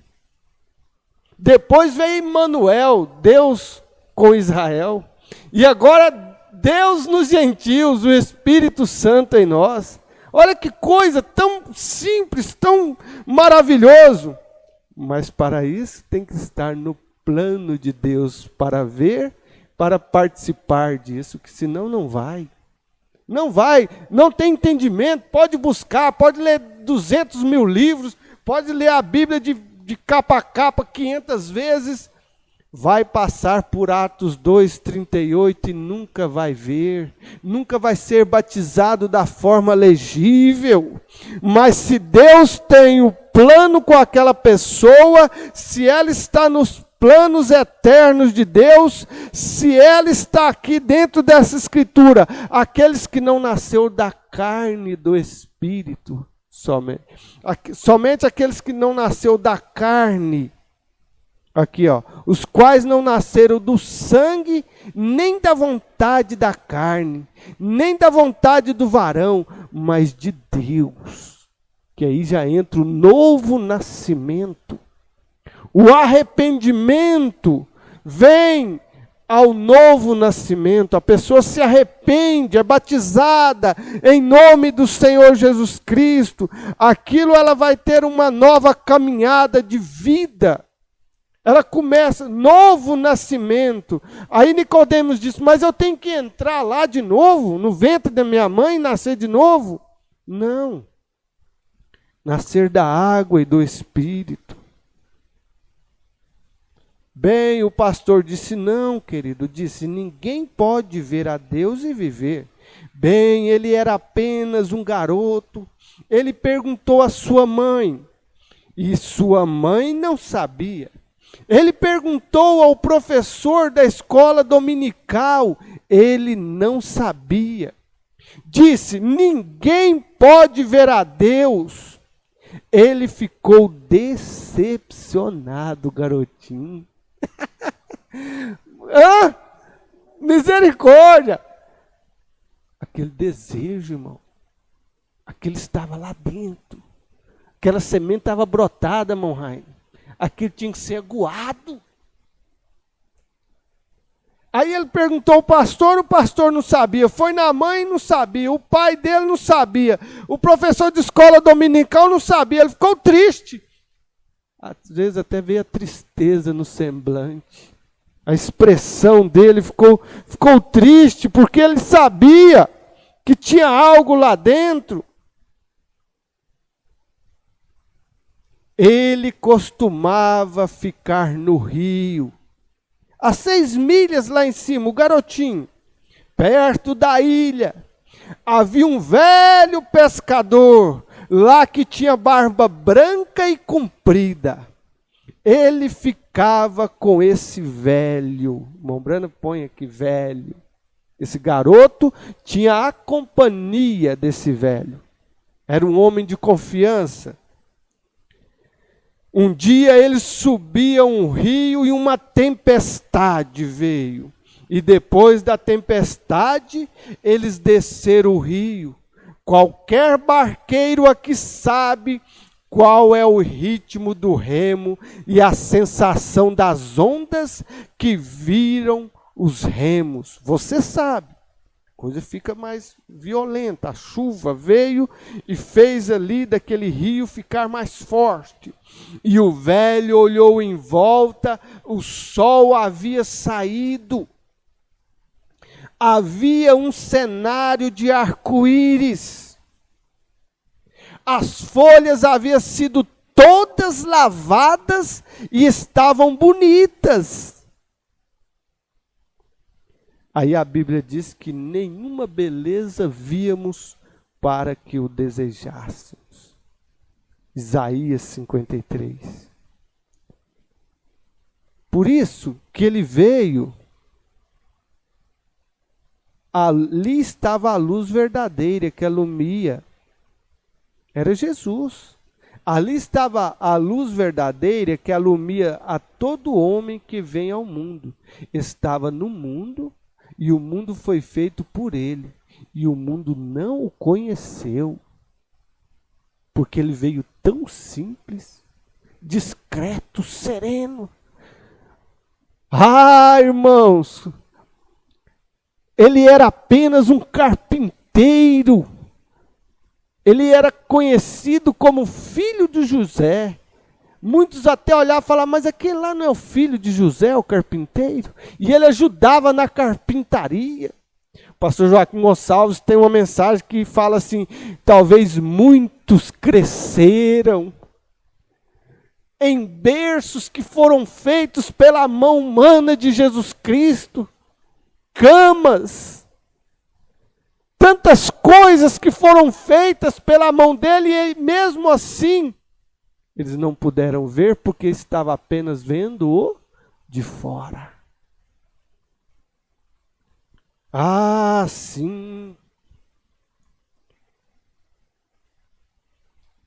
Speaker 5: Depois veio Emmanuel, Deus com Israel. E agora Deus nos gentios, o Espírito Santo em nós. Olha que coisa tão simples, tão maravilhoso. Mas para isso tem que estar no plano de Deus para ver, para participar disso, que senão não vai. Não vai, não tem entendimento, pode buscar, pode ler 200 mil livros, pode ler a Bíblia de capa a capa 500 vezes, vai passar por Atos 2:38 e nunca vai ver, nunca vai ser batizado da forma legível. Mas se Deus tem o plano com aquela pessoa, se ela está nos planos eternos de Deus, se ela está aqui dentro dessa escritura, aqueles que não nasceu da carne e do Espírito, somente aqueles que não nasceu da carne, aqui ó, os quais não nasceram do sangue, nem da vontade da carne, nem da vontade do varão, mas de Deus, que aí já entra o novo nascimento. O arrependimento vem ao novo nascimento. A pessoa se arrepende, é batizada em nome do Senhor Jesus Cristo. Aquilo ela vai ter uma nova caminhada de vida. Ela começa, novo nascimento. Aí Nicodemos disse, mas eu tenho que entrar lá de novo, no ventre da minha mãe, e nascer de novo? Não. Nascer da água e do Espírito. Bem, o pastor disse, não, querido, disse, ninguém pode ver a Deus e viver. Bem, ele era apenas um garoto. Ele perguntou à sua mãe, e sua mãe não sabia. Ele perguntou ao professor da escola dominical, ele não sabia. Disse, ninguém pode ver a Deus. Ele ficou decepcionado, garotinho. Ah, misericórdia! Aquele desejo, irmão, aquele estava lá dentro. Aquela semente estava brotada, irmão Rainer. Aquilo tinha que ser aguado. Aí ele perguntou ao pastor, o pastor não sabia. Foi na mãe, não sabia. O pai dele não sabia. O professor de escola dominical não sabia. Ele ficou triste. Às vezes até veio a tristeza no semblante. A expressão dele ficou triste, porque ele sabia que tinha algo lá dentro. Ele costumava ficar no rio, a 6 milhas lá em cima, o garotinho, perto da ilha. Havia um velho pescador lá que tinha barba branca e comprida. Ele ficava com esse velho. Mombrana põe aqui velho. Esse garoto tinha a companhia desse velho. Era um homem de confiança. Um dia eles subiam um rio e uma tempestade veio. E depois da tempestade, eles desceram o rio. Qualquer barqueiro aqui sabe qual é o ritmo do remo e a sensação das ondas que viram os remos. Você sabe. A coisa fica mais violenta. A chuva veio e fez ali daquele rio ficar mais forte. E o velho olhou em volta, o sol havia saído. Havia um cenário de arco-íris. As folhas haviam sido todas lavadas e estavam bonitas. Aí a Bíblia diz que nenhuma beleza víamos para que o desejássemos. Isaías 53. Por isso que ele veio. Ali estava a luz verdadeira que alumia. Era Jesus. Ali estava a luz verdadeira que alumia a todo homem que vem ao mundo. Estava no mundo e o mundo foi feito por ele. E o mundo não o conheceu. Porque ele veio tão simples, discreto, sereno. Ah, irmãos, ele era apenas um carpinteiro. Ele era conhecido como filho de José. Muitos até olhavam e falavam, mas aquele lá não é o filho de José, o carpinteiro? E ele ajudava na carpintaria. O pastor Joaquim Gonçalves tem uma mensagem que fala assim, talvez muitos cresceram em berços que foram feitos pela mão humana de Jesus Cristo, camas, tantas coisas que foram feitas pela mão dele, e mesmo assim, eles não puderam ver porque estava apenas vendo-o de fora. Ah, sim.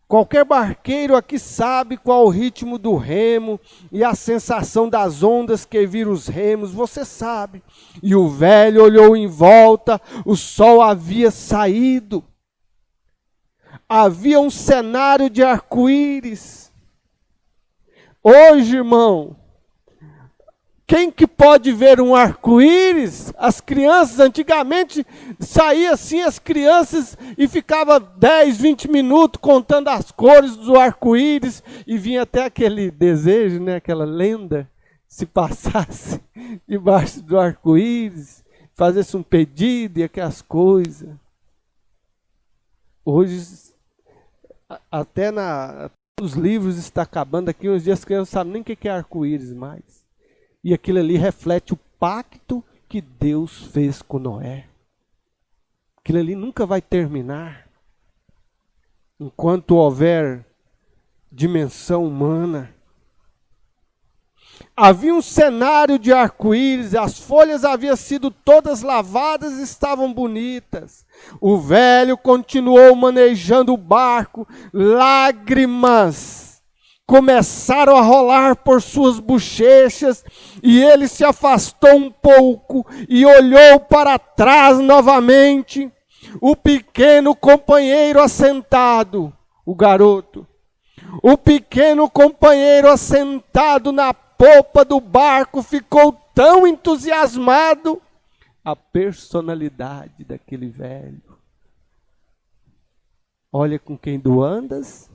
Speaker 5: Qualquer barqueiro aqui sabe qual o ritmo do remo e a sensação das ondas que viram os remos, você sabe. E o velho olhou em volta, o sol havia saído. Havia um cenário de arco-íris. Hoje, irmão, quem que pode ver um arco-íris? As crianças, antigamente, saía assim as crianças e ficava 10, 20 minutos contando as cores do arco-íris e vinha até aquele desejo, né, aquela lenda, se passasse debaixo do arco-íris, fazesse um pedido e aquelas coisas. Hoje, até os livros está acabando, daqui uns dias as crianças não sabem nem o que é arco-íris mais. E aquilo ali reflete o pacto que Deus fez com Noé. Aquilo ali nunca vai terminar. Enquanto houver dimensão humana. Havia um cenário de arco-íris, as folhas haviam sido todas lavadas e estavam bonitas. O velho continuou manejando o barco, lágrimas começaram a rolar por suas bochechas, e ele se afastou um pouco e olhou para trás novamente. O pequeno companheiro assentado, o garoto, o pequeno companheiro assentado na popa do barco ficou tão entusiasmado. A personalidade daquele velho. Olha com quem tu andas,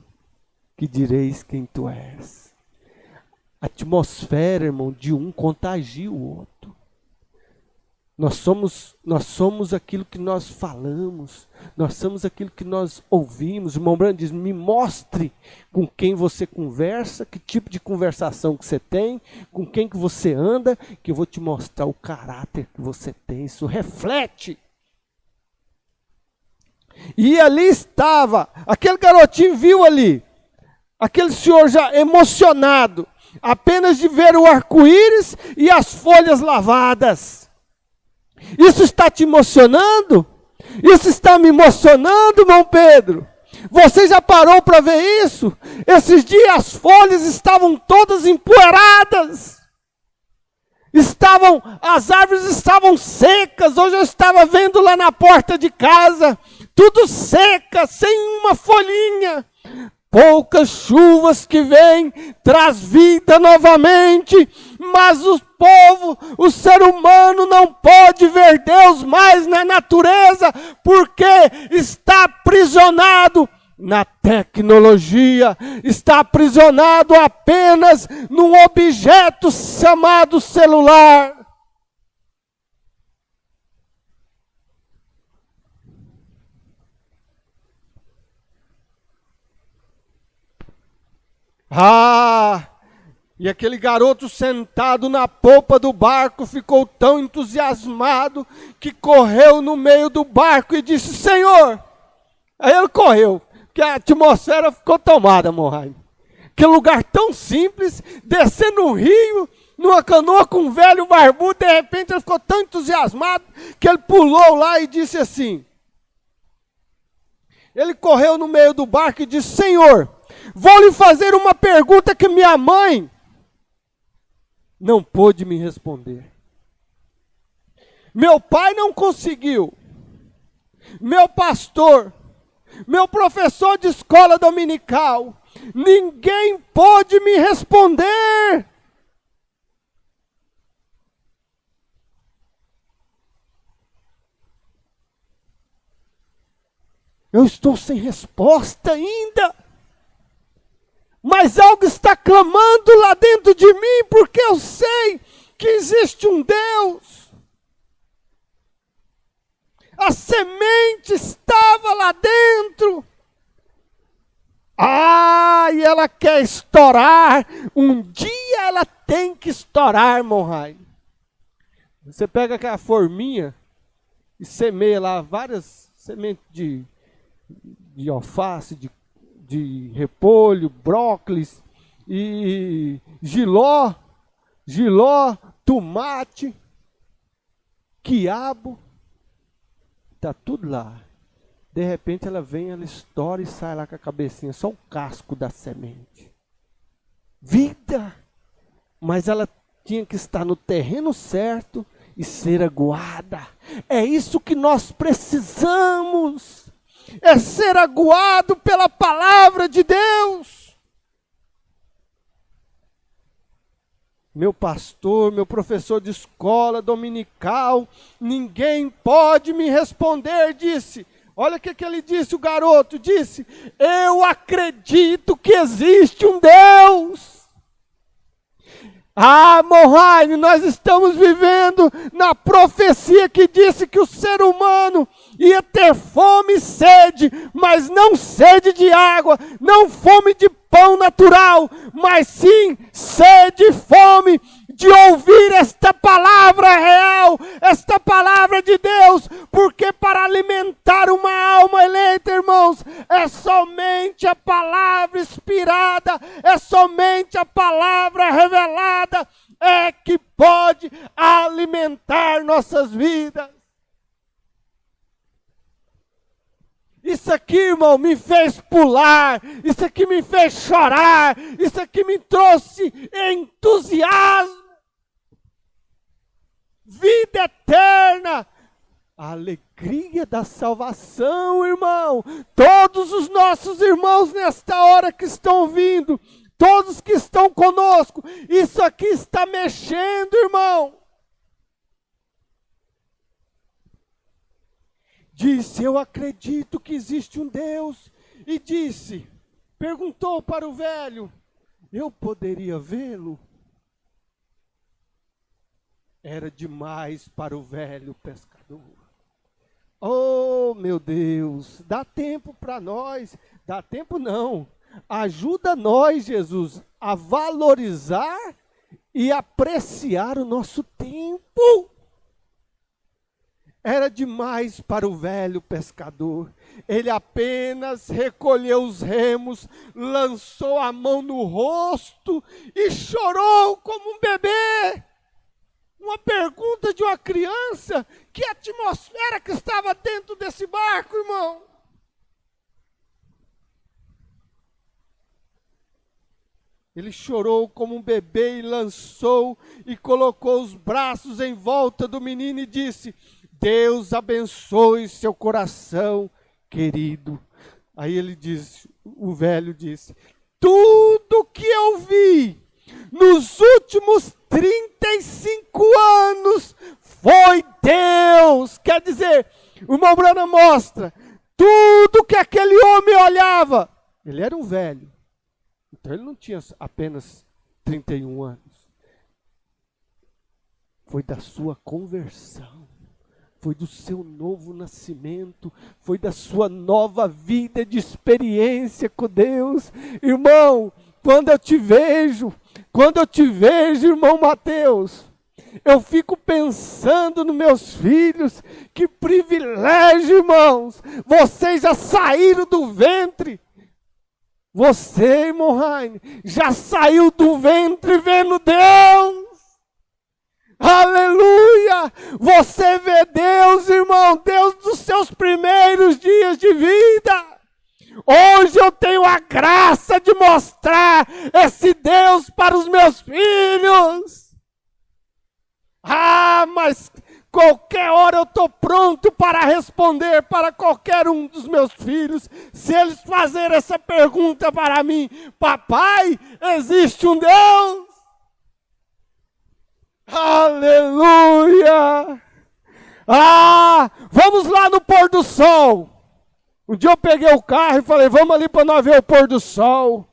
Speaker 5: que direis quem tu és. A atmosfera, irmão, de um contagia o outro. Nós somos aquilo que nós falamos, nós somos aquilo que nós ouvimos. O irmão Brando diz, me mostre com quem você conversa, que tipo de conversação que você tem, com quem que você anda, que eu vou te mostrar o caráter que você tem. Isso reflete. E ali estava, aquele garotinho viu ali, aquele senhor já emocionado, apenas de ver o arco-íris e as folhas lavadas. Isso está te emocionando? Isso está me emocionando, irmão Pedro? Você já parou para ver isso? Esses dias as folhas estavam todas empoeiradas. As árvores estavam secas. Hoje eu estava vendo lá na porta de casa, tudo seca, sem uma folhinha. Poucas chuvas que vêm, traz vida novamente, mas o ser humano não pode ver Deus mais na natureza, porque está aprisionado na tecnologia, está aprisionado apenas num objeto chamado celular. E aquele garoto sentado na popa do barco ficou tão entusiasmado que correu no meio do barco e disse, Senhor! Aí ele correu, porque a atmosfera ficou tomada, Mohamed. Que lugar tão simples, descendo um rio, numa canoa com um velho barbudo. De repente ele ficou tão entusiasmado que ele pulou lá e disse assim. Ele correu no meio do barco e disse: Senhor, vou lhe fazer uma pergunta que minha mãe não pôde me responder. Meu pai não conseguiu. Meu pastor, meu professor de escola dominical, ninguém pôde me responder. Eu estou sem resposta ainda. Mas algo está clamando lá dentro de mim, porque eu sei que existe um Deus. A semente estava lá dentro. E ela quer estourar. Um dia ela tem que estourar, Monrai. Você pega aquela forminha e semeia lá várias sementes de alface, de repolho, brócolis e jiló, tomate, quiabo. Está tudo lá. De repente ela vem, ela estoura e sai lá com a cabecinha, só o casco da semente. Vida! Mas ela tinha que estar no terreno certo e ser aguada. É isso que nós precisamos. É ser aguado pela palavra de Deus. Meu pastor, meu professor de escola dominical, ninguém pode me responder, disse. Olha o que ele disse, o garoto disse: eu acredito que existe um Deus. Monrai, nós estamos vivendo na profecia que disse que o ser humano ia ter fome e sede, mas não sede de água, não fome de pão natural, mas sim sede e fome de ouvir esta palavra real, esta palavra de Deus, porque para alimentar uma alma eleita, irmãos, é somente a palavra inspirada, é somente a palavra revelada, é que pode alimentar nossas vidas. Isso aqui, irmão, me fez pular, isso aqui me fez chorar, isso aqui me trouxe entusiasmo. Vida eterna, a alegria da salvação, irmão. Todos os nossos irmãos nesta hora que estão vindo, todos que estão conosco, isso aqui está mexendo, irmão. Disse: eu acredito que existe um Deus. E disse, perguntou para o velho: eu poderia vê-lo? Era demais para o velho pescador. Oh, meu Deus, dá tempo para nós. Dá tempo não. Ajuda nós, Jesus, a valorizar e apreciar o nosso tempo. Era demais para o velho pescador. Ele apenas recolheu os remos, lançou a mão no rosto e chorou como um bebê. Uma pergunta de uma criança: que atmosfera que estava dentro desse barco, irmão? Ele chorou como um bebê e lançou e colocou os braços em volta do menino e disse: Deus abençoe seu coração, querido. Aí ele disse, o velho disse: tudo que eu vi nos últimos 35 anos foi Deus. Quer dizer, o irmão Branham mostra, tudo que aquele homem olhava, ele era um velho, então ele não tinha apenas 31 anos, foi da sua conversão, foi do seu novo nascimento, foi da sua nova vida de experiência com Deus. Irmão, quando eu te vejo, irmão Mateus, eu fico pensando nos meus filhos. Que privilégio, irmãos, vocês já saíram do ventre. Você, irmão Raine, já saiu do ventre vendo Deus. Aleluia! Você vê Deus, irmão, Deus dos seus primeiros dias de vida. Hoje eu tenho a graça de mostrar esse Deus para os meus filhos. Ah, mas qualquer hora eu estou pronto para responder para qualquer um dos meus filhos. Se eles fazerem essa pergunta para mim: papai, existe um Deus? Aleluia! Ah, vamos lá no pôr do sol. Um dia eu peguei o carro e falei: vamos ali para nós ver o pôr do sol.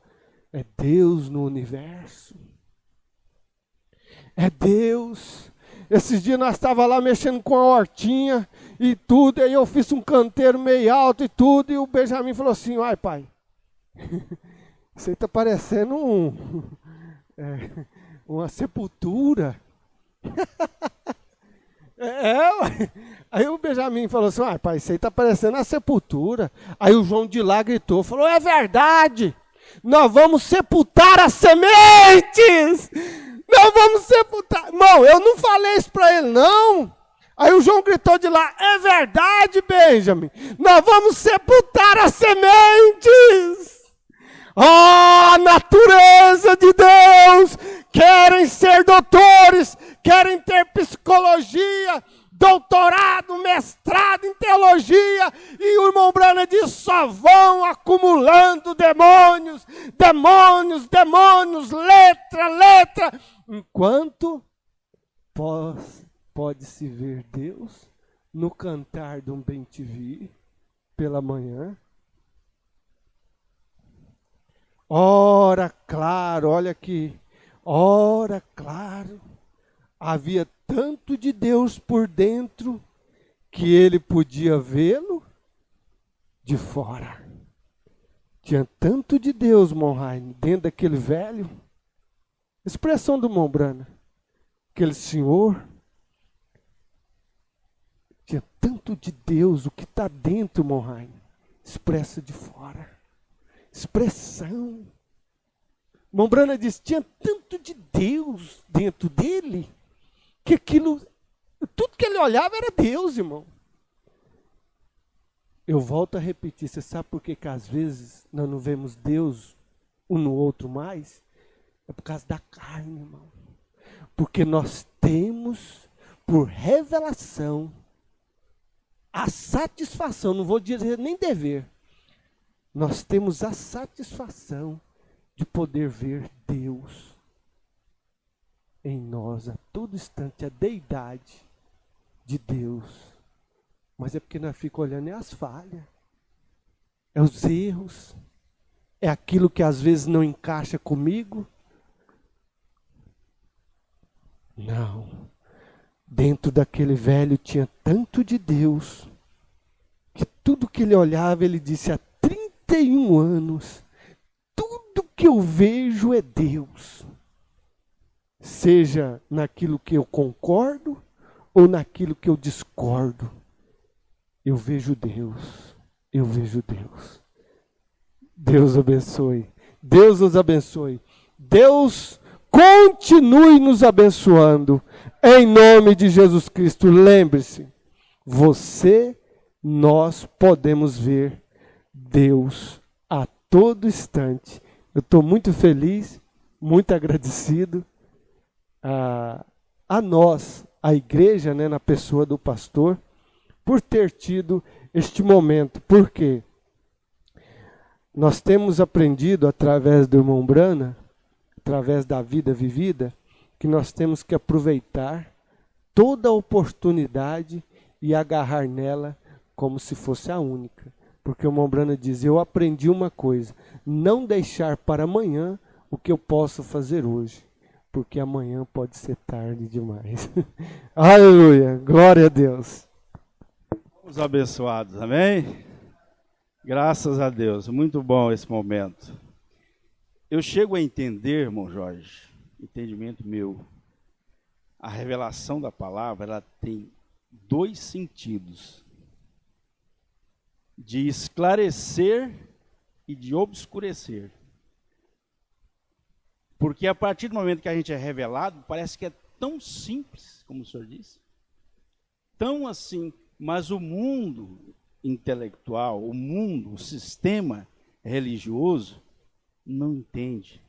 Speaker 5: É Deus no universo. É Deus. Esses dias nós estávamos lá mexendo com a hortinha e tudo, e aí eu fiz um canteiro meio alto e tudo, e o Benjamin falou assim: ai pai, você está parecendo uma sepultura. Aí o Benjamin falou assim: ai pai, isso aí está parecendo uma sepultura. Aí o João de lá gritou, falou: é verdade, nós vamos sepultar as sementes. Nós vamos sepultar. Irmão, eu não falei isso para ele, não. Aí o João gritou de lá: é verdade, Benjamin, nós vamos sepultar as sementes. Oh, natureza de Deus! Querem ser doutores, querem ter psicologia, doutorado, mestrado em teologia, e o irmão Brana diz: só vão acumulando demônios, demônios, demônios, letra, letra. Enquanto pode-se ver Deus no cantar de um bem-te-vi pela manhã. Ora, claro, olha aqui. Ora, claro, havia tanto de Deus por dentro que ele podia vê-lo de fora. Tinha tanto de Deus, Monheim, dentro daquele velho. Expressão do Mombrana. Aquele senhor. Tinha tanto de Deus, o que está dentro, Monheim, expressa de fora. Expressão. Mombrana diz: tinha tanto de Deus dentro dele, que aquilo, tudo que ele olhava era Deus, irmão. Eu volto a repetir, você sabe por que às vezes nós não vemos Deus um no outro mais? É por causa da carne, irmão. Porque nós temos, por revelação, a satisfação, não vou dizer nem dever, nós temos a satisfação de poder ver Deus em nós a todo instante, a deidade de Deus. Mas é porque nós ficamos olhando as falhas, é os erros, é aquilo que às vezes não encaixa comigo. Não, dentro daquele velho tinha tanto de Deus, que tudo que ele olhava, ele disse: há 31 anos, tudo que eu vejo é Deus. Seja naquilo que eu concordo ou naquilo que eu discordo, eu vejo Deus, eu vejo Deus. Deus abençoe, Deus nos abençoe, Deus continue nos abençoando, em nome de Jesus Cristo. Lembre-se, nós podemos ver Deus a todo instante. Eu estou muito feliz, muito agradecido a nós, a igreja, né, na pessoa do pastor, por ter tido este momento. Por quê? Nós temos aprendido através do irmão Brana, através da vida vivida, que nós temos que aproveitar toda a oportunidade e agarrar nela como se fosse a única. Porque o irmão Brana diz: eu aprendi uma coisa, não deixar para amanhã o que eu posso fazer hoje, porque amanhã pode ser tarde demais. Aleluia, glória a Deus.
Speaker 4: Os abençoados, amém? Graças a Deus, muito bom esse momento. Eu chego a entender, irmão Jorge, entendimento meu, a revelação da palavra, ela tem dois sentidos: de esclarecer e de obscurecer. Porque a partir do momento que a gente é revelado, parece que tão simples, como o senhor disse, tão assim, mas o mundo intelectual, o mundo, o sistema religioso, não entende.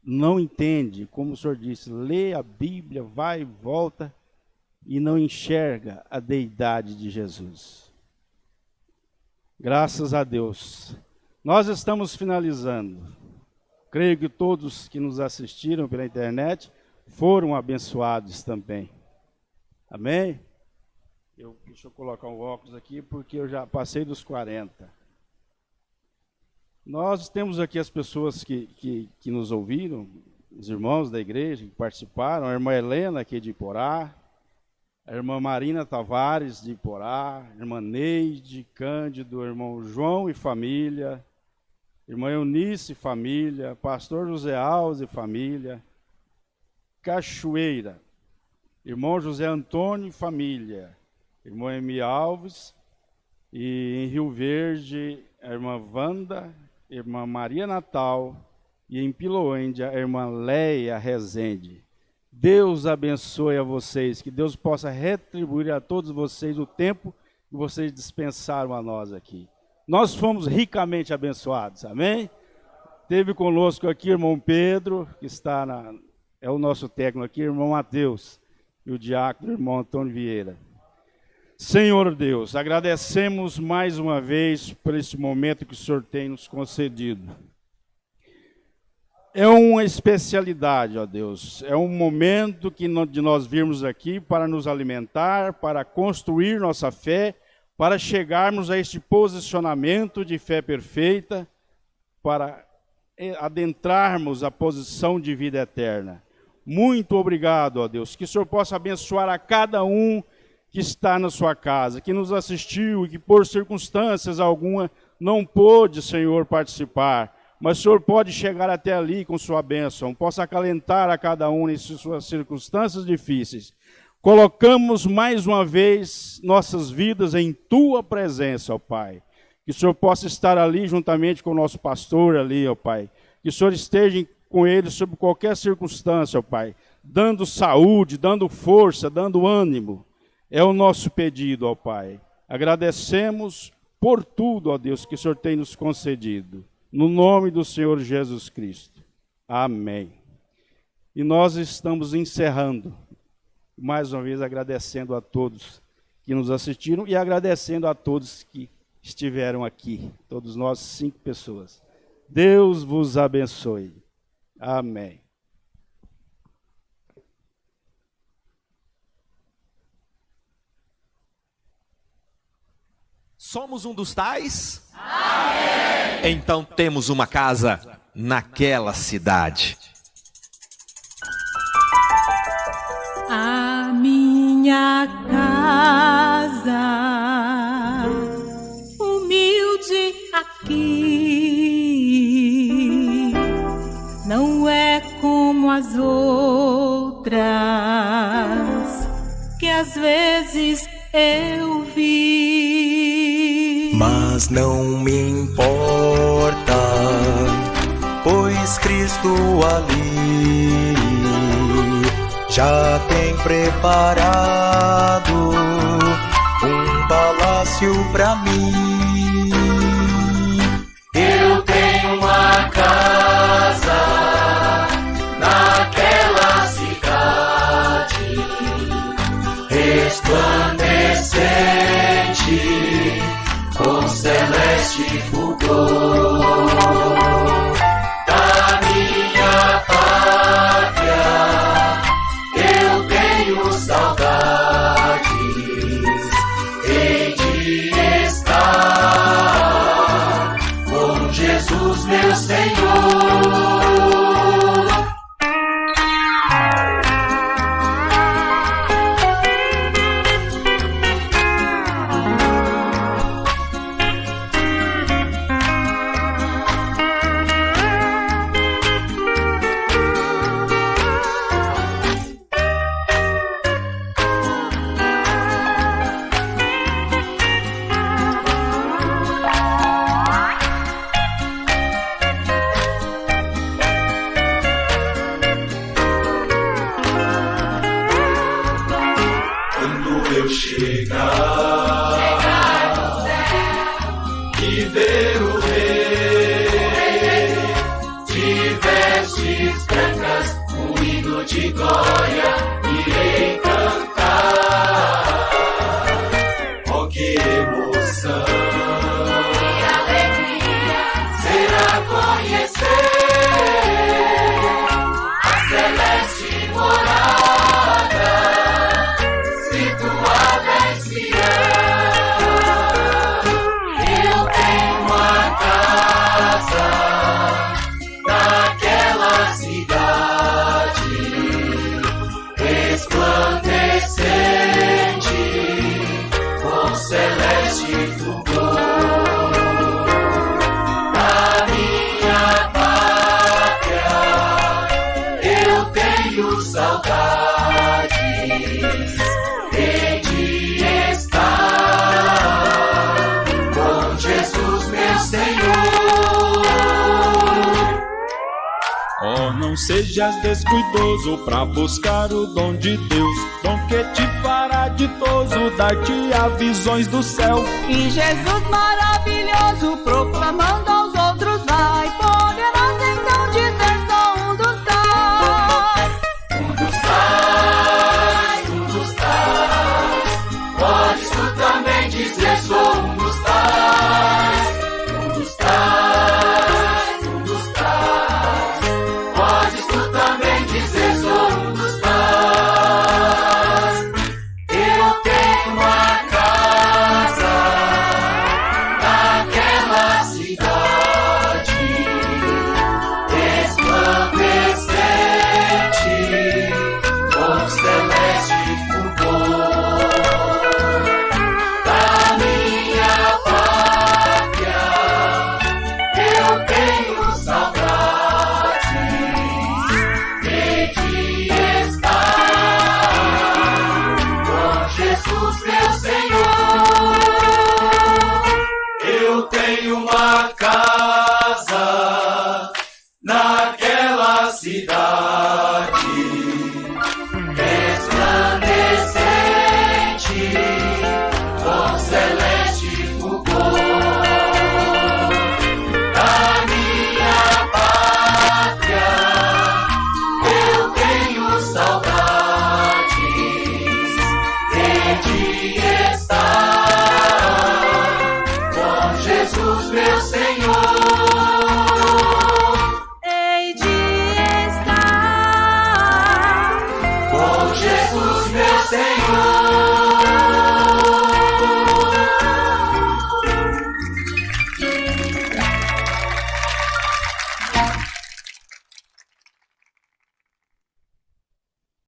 Speaker 4: Não entende, como o senhor disse, lê a Bíblia, vai e volta, e não enxerga a deidade de Jesus. Graças a Deus. Nós estamos finalizando. Creio que todos que nos assistiram pela internet foram abençoados também. Amém? Deixa eu colocar um óculos aqui, porque eu já passei dos 40. Nós temos aqui as pessoas que nos ouviram, os irmãos da igreja que participaram, a irmã Helena aqui de Iporá, a irmã Marina Tavares de Iporá, a irmã Neide Cândido, o irmão João e família, irmã Eunice e família, pastor José Alves e família, Cachoeira, irmão José Antônio e família, irmão Emi Alves, e em Rio Verde, a irmã Wanda, irmã Maria Natal, e em Piloândia, a irmã Leia Rezende. Deus abençoe a vocês, que Deus possa retribuir a todos vocês o tempo que vocês dispensaram a nós aqui. Nós fomos ricamente abençoados, amém? Teve conosco aqui o irmão Pedro, que é o nosso técnico aqui, irmão Mateus, e o diácono, irmão Antônio Vieira. Senhor Deus, agradecemos mais uma vez por esse momento que o Senhor tem nos concedido. É uma especialidade, ó Deus, é um momento de nós virmos aqui para nos alimentar, para construir nossa fé, para chegarmos a este posicionamento de fé perfeita, para adentrarmos a posição de vida eterna. Muito obrigado, ó Deus, que o Senhor possa abençoar a cada um que está na sua casa, que nos assistiu e que por circunstâncias alguma não pôde, Senhor, participar. Mas o Senhor pode chegar até ali com sua bênção, possa acalentar a cada um em suas circunstâncias difíceis. Colocamos mais uma vez nossas vidas em Tua presença, ó Pai. Que o Senhor possa estar ali juntamente com o nosso pastor ali, ó Pai. Que o Senhor esteja com ele sob qualquer circunstância, ó Pai. Dando saúde, dando força, dando ânimo. É o nosso pedido, ó Pai. Agradecemos por tudo, ó Deus, que o Senhor tem nos concedido. No nome do Senhor Jesus Cristo. Amém. E nós estamos encerrando, mais uma vez agradecendo a todos que nos assistiram e agradecendo a todos que estiveram aqui, todos nós 5 pessoas. Deus vos abençoe. Amém.
Speaker 1: Somos um dos tais? Amém! Então temos uma casa naquela cidade.
Speaker 7: A minha casa, humilde aqui, não é como as outras que às vezes eu vi.
Speaker 8: Mas não me importa, pois Cristo ali já tem preparado um palácio pra mim. Eu tenho uma casa naquela cidade resplandecente com celeste fulgor. Da minha pátria eu tenho saudades, hei de estar com Jesus meu Senhor. chegar no céu
Speaker 9: e ver o Rei
Speaker 8: de vestes brancas, um hino de glória irei cantar.
Speaker 9: Oh, que emoção
Speaker 8: Que alegria será conhecer a celeste morada, situada em Sião. Eu tenho uma casa naquela cidade resplandecente com celeste fulgor. Na minha pátria eu tenho saudades de estar com Jesus meu Senhor.
Speaker 9: Oh, não sejas descuidoso pra buscar o dom de Deus, dom que te fará ditoso, dar-te a visões do céu.
Speaker 7: E Jesus maravilhoso, proclamando aos outros vai, poderás então dizer só um dos tais.
Speaker 8: Um dos tais, um dos tais. Podes tu também dizer sou um dos tais. Um dos tais, um dos tais. Podes tu também dizer sou um dos tais. Eu tenho uma casa naquela cidade resplandecente com celeste fulgor. Da minha pátria eu tenho saudades de estar com Jesus meu Senhor.
Speaker 9: Eu tenho uma casa naquela cidade
Speaker 8: Resplandecente com celeste fulgor. Da minha pátria eu tenho saudades de estar com Jesus meu Senhor.
Speaker 7: Hei de estar
Speaker 8: Com Jesus meu Senhor.